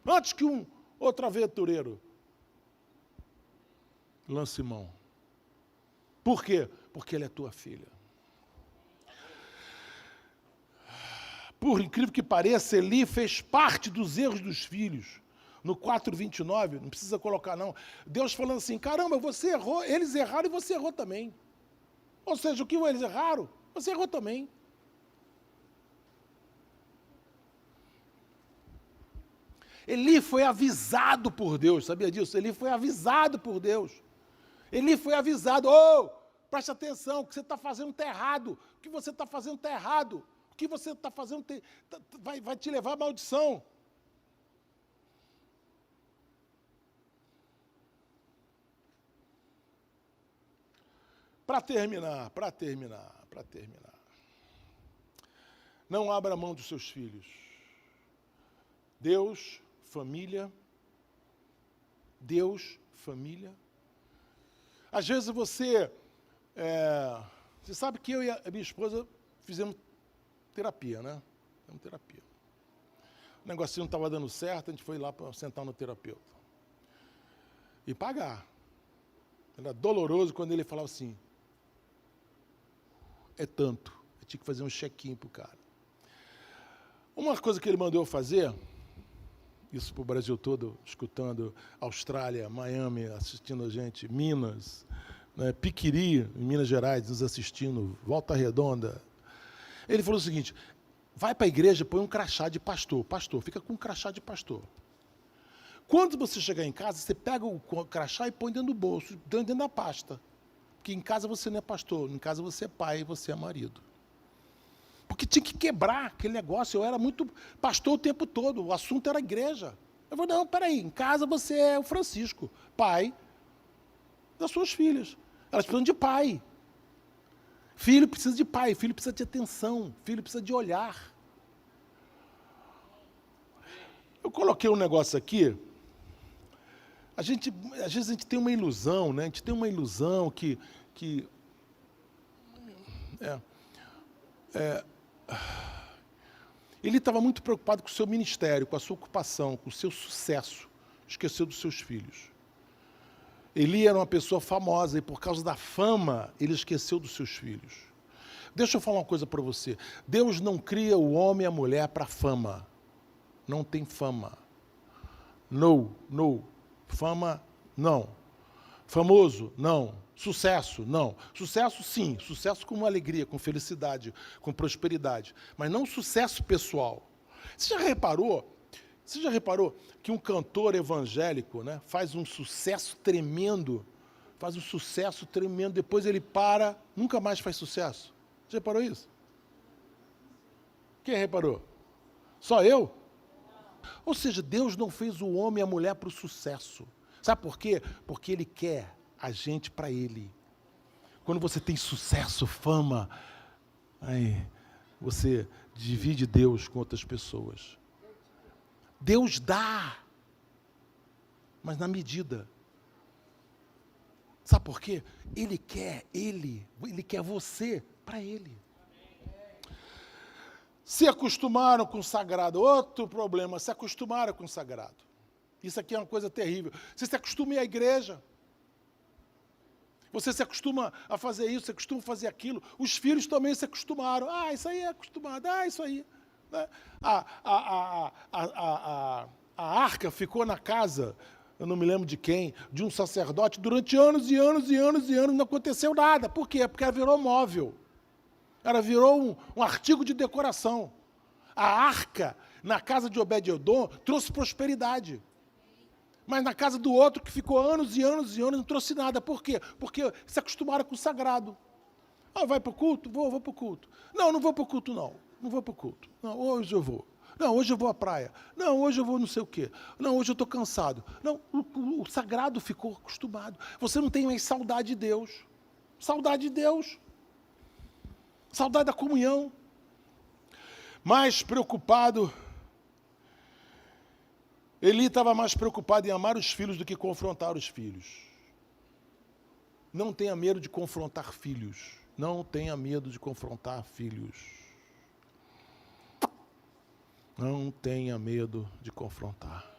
Antes que um outro aventureiro lance mão. Por quê? Porque ela é tua filha. Por incrível que pareça, Eli fez parte dos erros dos filhos. No 4:29, não precisa colocar não. Deus falando assim, caramba, você errou, eles erraram e você errou também. Ou seja, o que eles erraram, você errou também. Eli foi avisado por Deus, sabia disso? Eli foi avisado por Deus. Eli foi avisado, preste atenção, o que você está fazendo está errado, o que você está fazendo está errado, o que você está fazendo vai te levar à maldição. Para terminar, não abra mão dos seus filhos. Deus, família. Às vezes você sabe que eu e a minha esposa fizemos terapia, né? Fizemos terapia. O negocinho não estava dando certo, a gente foi lá para sentar no terapeuta. E pagar. Era doloroso quando ele falava assim, é tanto. Eu tinha que fazer um check-in pro cara. Uma coisa que ele mandou eu fazer, isso para o Brasil todo, escutando Austrália, Miami, assistindo a gente, Minas, né, Piquiri, em Minas Gerais, nos assistindo, Volta Redonda. Ele falou o seguinte, vai para a igreja, põe um crachá de pastor. Pastor, fica com um crachá de pastor. Quando você chegar em casa, você pega o crachá e põe dentro do bolso, dentro da pasta. Porque em casa você não é pastor, em casa você é pai e você é marido. Porque tinha que quebrar aquele negócio. Eu era muito pastor o tempo todo, o assunto era a igreja. Eu falei, não, peraí, em casa você é o Francisco, pai das suas filhas. Elas precisam de pai. Filho precisa de pai, filho precisa de atenção, filho precisa de olhar. Eu coloquei um negócio aqui, às vezes a gente tem uma ilusão, né? A gente tem uma ilusão que ele estava muito preocupado com o seu ministério, com a sua ocupação, com o seu sucesso. Esqueceu dos seus filhos. Eli era uma pessoa famosa e por causa da fama, ele esqueceu dos seus filhos. Deixa eu falar uma coisa para você. Deus não cria o homem e a mulher para fama. Não tem fama. No. Fama, não. Famoso, não. Sucesso, não. Sucesso, sim. Sucesso com alegria, com felicidade, com prosperidade. Mas não sucesso pessoal. Você já reparou que um cantor evangélico, né, faz um sucesso tremendo, depois ele para, nunca mais faz sucesso? Já reparou isso? Quem reparou? Só eu? Ou seja, Deus não fez o homem e a mulher para o sucesso. Sabe por quê? Porque Ele quer a gente para Ele. Quando você tem sucesso, fama, aí você divide Deus com outras pessoas. Deus dá, mas na medida. Sabe por quê? Ele quer você para Ele. Se acostumaram com o sagrado. Outro problema, se acostumaram com o sagrado. Isso aqui é uma coisa terrível. Você se acostuma a ir à igreja. Você se acostuma a fazer isso, você acostuma a fazer aquilo. Os filhos também se acostumaram. Ah, isso aí é acostumado. Ah, isso aí. Né? A arca ficou na casa, eu não me lembro de quem, de um sacerdote, durante anos e anos e anos e anos, não aconteceu nada. Por quê? Porque ela virou móvel. Ela virou um artigo de decoração. A arca, na casa de Obed-edom, trouxe prosperidade. Mas na casa do outro, que ficou anos e anos e anos, não trouxe nada. Por quê? Porque se acostumaram com o sagrado. Ah, vai para o culto? Vou para o culto. Não vou para o culto, não. Não vou para o culto. Não, hoje eu vou. Não, hoje eu vou à praia. Não, hoje eu vou não sei o quê. Não, hoje eu estou cansado. Não, o sagrado ficou acostumado. Você não tem mais saudade de Deus. Saudade de Deus. Saudade da comunhão. Mais preocupado. Eli estava mais preocupado em amar os filhos do que confrontar os filhos. Não tenha medo de confrontar filhos. Não tenha medo de confrontar filhos. Não tenha medo de confrontar.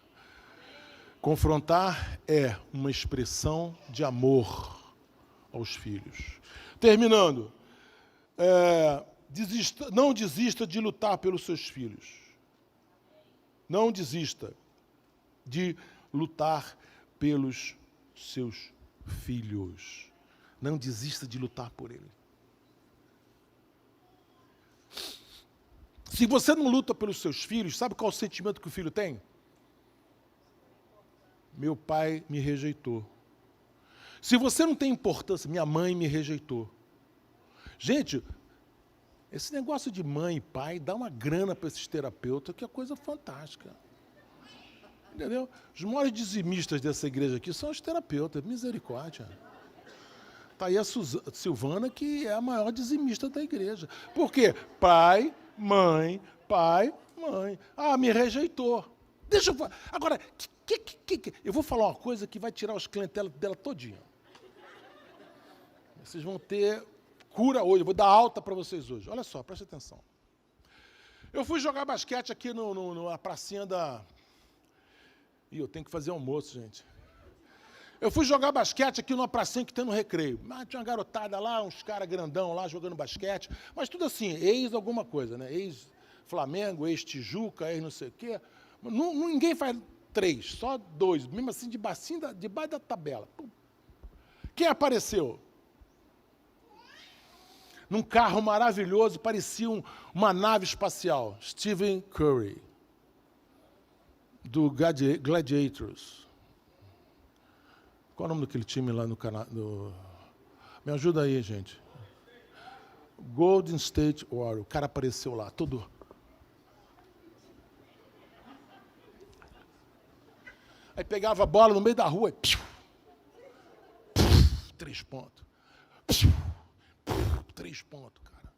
Confrontar é uma expressão de amor aos filhos. Terminando. Não desista de lutar pelos seus filhos. Não desista de lutar pelos seus filhos. Não desista de lutar por ele. Se você não luta pelos seus filhos, sabe qual é o sentimento que o filho tem? Meu pai me rejeitou. Se você não tem importância, minha mãe me rejeitou. Gente, esse negócio de mãe e pai dá uma grana para esses terapeutas, que é coisa fantástica. Entendeu? Os maiores dizimistas dessa igreja aqui são os terapeutas, misericórdia. Está aí a Silvana, que é a maior dizimista da igreja. Por quê? Pai, mãe. Ah, me rejeitou. Deixa eu falar. Agora, eu vou falar uma coisa que vai tirar os clientelas dela todinha. Vocês vão ter cura hoje, eu vou dar alta para vocês hoje. Olha só, presta atenção. Eu fui jogar basquete aqui na pracinha da... Ih, eu tenho que fazer almoço, gente. Eu fui jogar basquete aqui numa pracinha que tem no Recreio. Tinha uma garotada lá, uns caras grandão lá jogando basquete, mas tudo assim, ex alguma coisa, né? Ex-Flamengo, ex-Tijuca, ex não sei o quê. Ninguém faz 3, só 2, mesmo assim, debaixo da tabela. Quem apareceu? Num carro maravilhoso, parecia uma nave espacial. Stephen Curry, do Gladiators. Qual é o nome daquele time lá no Canadá? Me ajuda aí, gente. Golden State Warriors. O cara apareceu lá, todo... Aí pegava a bola no meio da rua e... 3 pontos. 3 pontos, cara.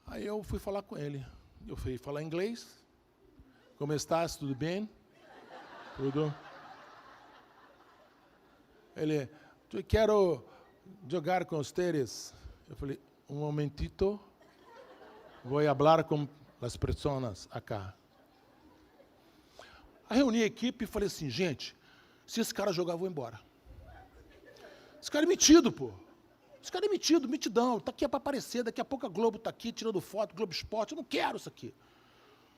Aí eu fui falar com ele. Eu fui falar inglês. Como estás? Tudo bem? Tudo? Ele, eu quero jogar com vocês. Eu falei, um momentito, vou falar com as pessoas acá. Aí reuni a equipe e falei assim, gente, se esse cara jogar, eu vou embora. Esse cara é metido, pô. Esse cara é metido, mitidão. Tá aqui é para aparecer, daqui a pouco a Globo tá aqui tirando foto, Globo Esporte, eu não quero isso aqui.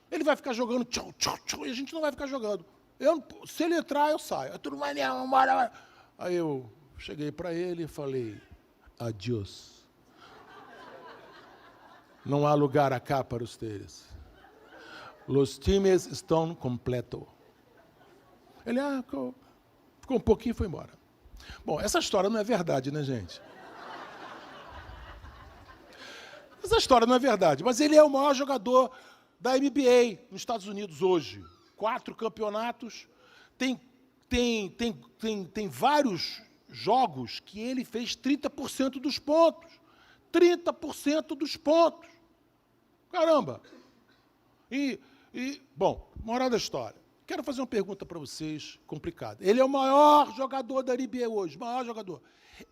Ele vai ficar jogando tchau, tchau, tchau, e a gente não vai ficar jogando. Se ele entrar, eu saio. Tu não vai nem, embora. Aí eu cheguei para ele e falei, adiós. Não há lugar acá para vocês. Os times estão completos. Ele ficou um pouquinho e foi embora. Bom, essa história não é verdade, né, gente? Essa história não é verdade, mas ele é o maior jogador da NBA nos Estados Unidos hoje. 4 campeonatos. Tem vários jogos que ele fez 30% dos pontos. 30% dos pontos. Caramba! Bom, moral da história. Quero fazer uma pergunta para vocês, complicada. Ele é o maior jogador da NBA hoje, maior jogador.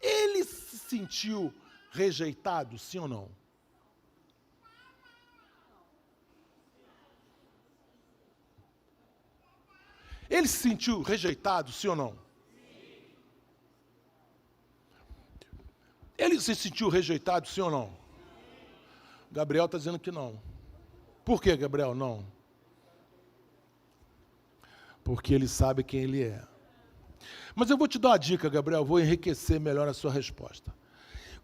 Ele se sentiu rejeitado, sim ou não? Ele se sentiu rejeitado, sim ou não? Ele se sentiu rejeitado, sim ou não? Gabriel está dizendo que não. Por que, Gabriel, não? Porque ele sabe quem ele é. Mas eu vou te dar uma dica, Gabriel, vou enriquecer melhor a sua resposta.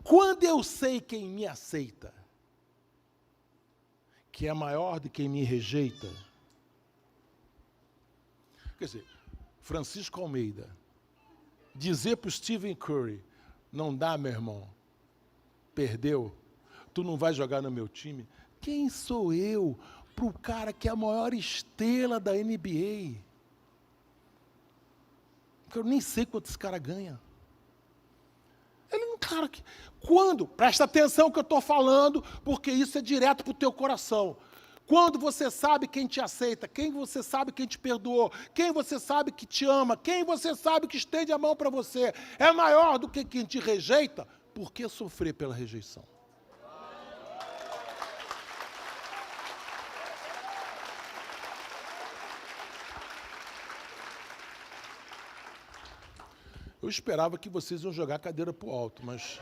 Quando eu sei quem me aceita, que é maior do que quem me rejeita, quer dizer, Francisco Almeida, dizer para o Stephen Curry, não dá, meu irmão, perdeu, tu não vai jogar no meu time. Quem sou eu para o cara que é a maior estrela da NBA? Eu nem sei quanto esse cara ganha. Ele é um cara que... Quando? Presta atenção no que eu estou falando, porque isso é direto para o teu coração. Quando você sabe quem te aceita, quem você sabe quem te perdoou, quem você sabe que te ama, quem você sabe que estende a mão para você, é maior do que quem te rejeita, por que sofrer pela rejeição? Eu esperava que vocês iam jogar a cadeira para o alto, mas...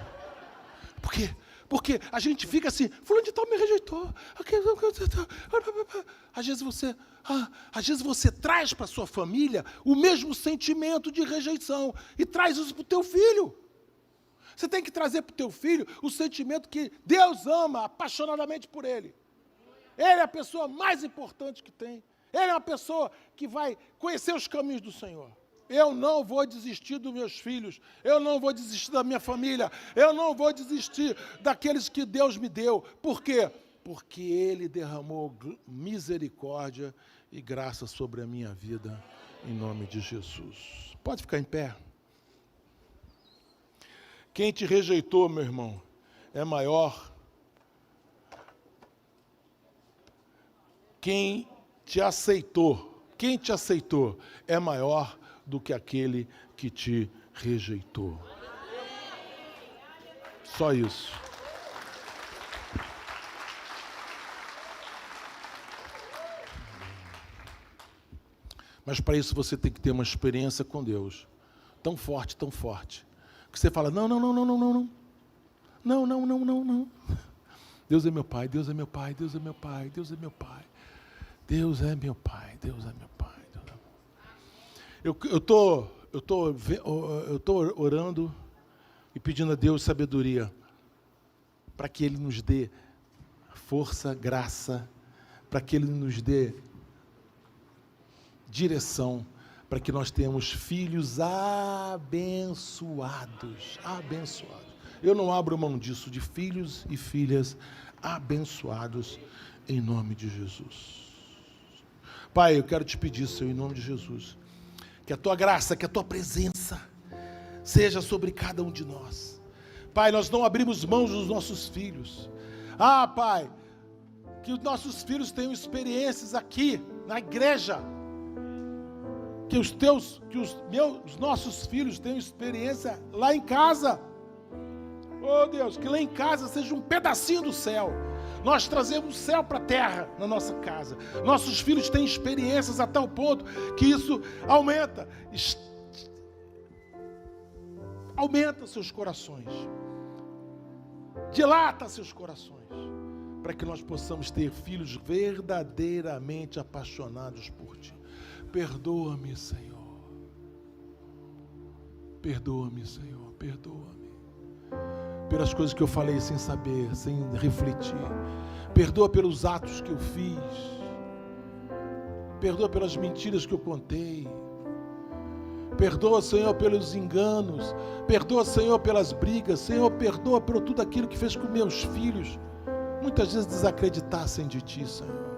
Por quê? Porque a gente fica assim, fulano de tal me rejeitou. Às vezes você traz para a sua família o mesmo sentimento de rejeição e traz isso para o teu filho. Você tem que trazer para o teu filho o sentimento que Deus ama apaixonadamente por ele. Ele é a pessoa mais importante que tem. Ele é uma pessoa que vai conhecer os caminhos do Senhor. Eu não vou desistir dos meus filhos, eu não vou desistir da minha família, eu não vou desistir daqueles que Deus me deu. Por quê? Porque Ele derramou misericórdia e graça sobre a minha vida, em nome de Jesus. Pode ficar em pé. Quem te rejeitou, meu irmão, é maior. Quem te aceitou é maior do que aquele que te rejeitou. Só isso. Mas para isso você tem que ter uma experiência com Deus. Tão forte, que você fala, não. Não. Deus é meu Pai, Deus é meu Pai, Deus é meu Pai, Deus é meu Pai. Deus é meu Pai, Deus é meu Pai. Eu estou orando e pedindo a Deus sabedoria para que Ele nos dê força, graça, para que Ele nos dê direção, para que nós tenhamos filhos abençoados. Eu não abro mão disso, de filhos e filhas abençoados, em nome de Jesus. Pai, eu quero te pedir, Senhor, em nome de Jesus, que a Tua graça, que a Tua presença seja sobre cada um de nós. Pai, nós não abrimos mãos dos nossos filhos. Pai, que os nossos filhos tenham experiências aqui, na igreja, que os nossos filhos tenham experiência lá em casa. Oh Deus, que lá em casa seja um pedacinho do céu. Nós trazemos o céu para a terra na nossa casa. Nossos filhos têm experiências a tal ponto que isso aumenta seus corações, dilata seus corações, para que nós possamos ter filhos verdadeiramente apaixonados por Ti. Perdoa-me, Senhor. Perdoa-me, Senhor. Perdoa-me pelas coisas que eu falei sem saber, sem refletir. Perdoa pelos atos que eu fiz. Perdoa pelas mentiras que eu contei. Perdoa, Senhor, pelos enganos. Perdoa, Senhor, pelas brigas. Senhor, perdoa por tudo aquilo que fez com meus filhos muitas vezes desacreditassem de Ti, Senhor.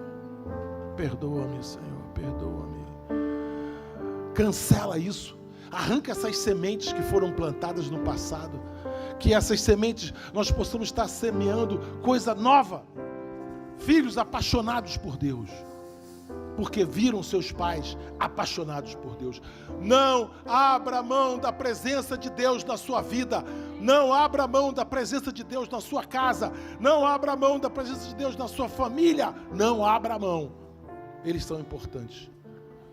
Perdoa-me, Senhor, perdoa-me. Cancela isso. Arranca essas sementes que foram plantadas no passado. Que essas sementes nós possamos estar semeando coisa nova. Filhos apaixonados por Deus. Porque viram seus pais apaixonados por Deus. Não abra mão da presença de Deus na sua vida. Não abra mão da presença de Deus na sua casa. Não abra mão da presença de Deus na sua família. Não abra mão. Eles são importantes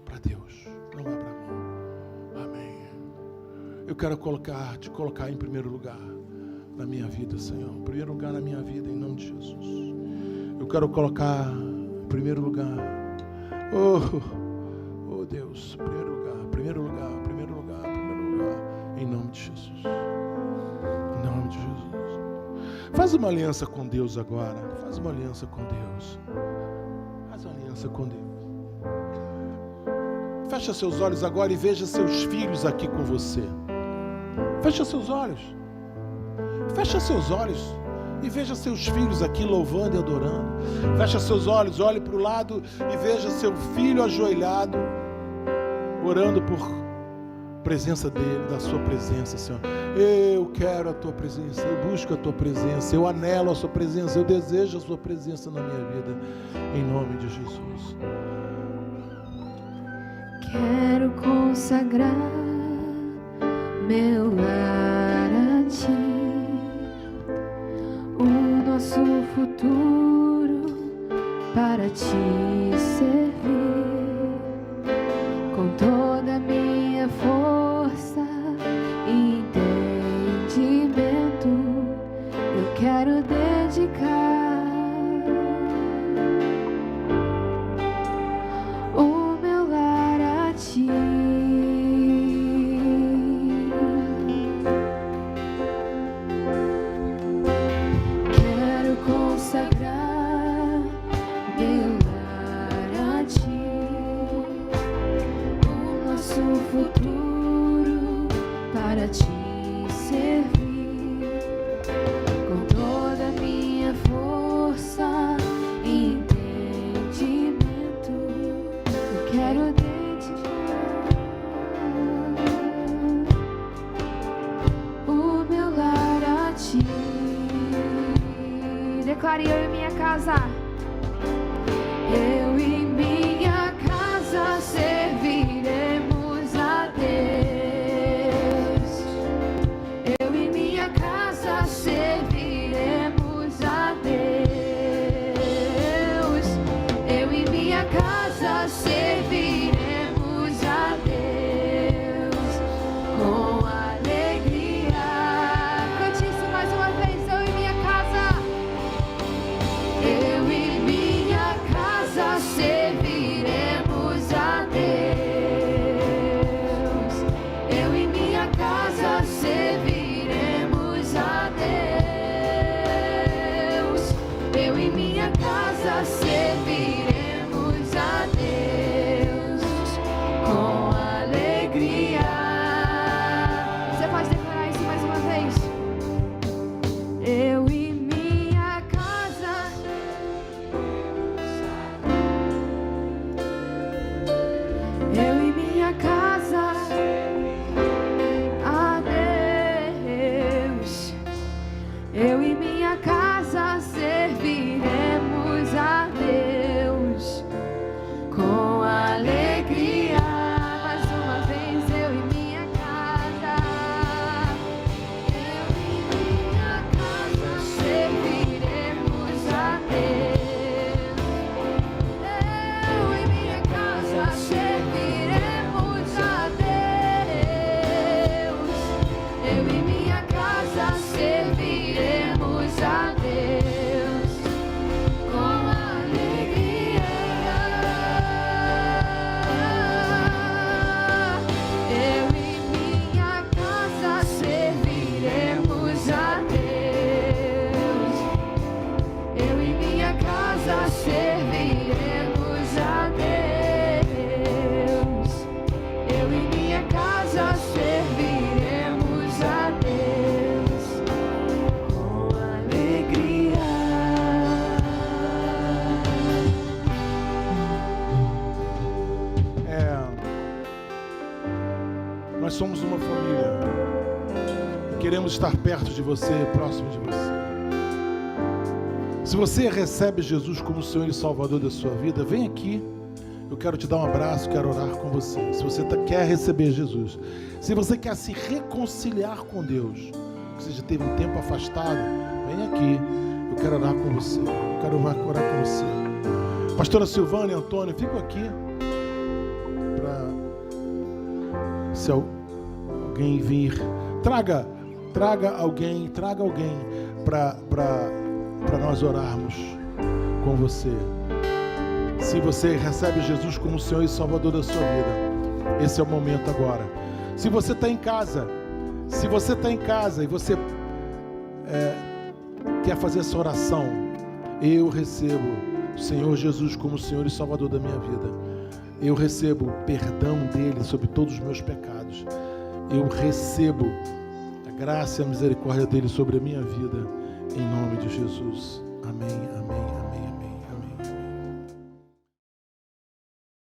para Deus. Não abra mão. Amém. Eu quero te colocar em primeiro lugar na minha vida, Senhor. Em primeiro lugar na minha vida, em nome de Jesus. Eu quero colocar em primeiro lugar. Oh Deus, primeiro lugar, em nome de Jesus. Em nome de Jesus. Faz uma aliança com Deus agora. Faz uma aliança com Deus. Faz uma aliança com Deus. Fecha seus olhos agora e veja seus filhos aqui com você. Fecha seus olhos. Fecha seus olhos e veja seus filhos aqui louvando e adorando. Fecha seus olhos, olhe para o lado e veja seu filho ajoelhado, orando por presença dele, da sua presença, Senhor. Eu quero a tua presença, eu busco a tua presença, eu anelo a sua presença, eu desejo a sua presença na minha vida, em nome de Jesus. Quero consagrar meu lar a Ti, o nosso futuro para Te servir, com toda a minha força e entendimento, eu quero dedicar o meu lar a Ti. Quero consagrar meu lar a Ti, o nosso futuro para Te servir, com toda a minha força e entendimento, eu quero dedicar o meu lar a Ti. Declare: eu e minha casa. Eu e minha casa serviremos a Deus. Eu e minha casa serviremos a Deus. Eu e minha casa serviremos a Deus com alegria. Cante isso mais uma vez. Eu e minha casa. Eu e minha casa queremos estar perto de você, próximo de você. Se você recebe Jesus como Senhor e Salvador da sua vida, vem aqui. Eu quero te dar um abraço, quero orar com você. Se você quer receber Jesus, se você quer se reconciliar com Deus, que você já teve um tempo afastado, vem aqui. Eu quero orar com você. Eu quero orar com você. Pastora Silvana e Antônio, fico aqui para, se alguém vir, traga alguém para nós orarmos com você. Se você recebe Jesus como Senhor e Salvador da sua vida, esse é o momento agora. Se você está em casa, e você quer fazer essa oração, eu recebo o Senhor Jesus como Senhor e Salvador da minha vida. Eu recebo o perdão dele sobre todos os meus pecados. Eu recebo a graça e a misericórdia dele sobre a minha vida, em nome de Jesus. Amém, amém, amém, amém.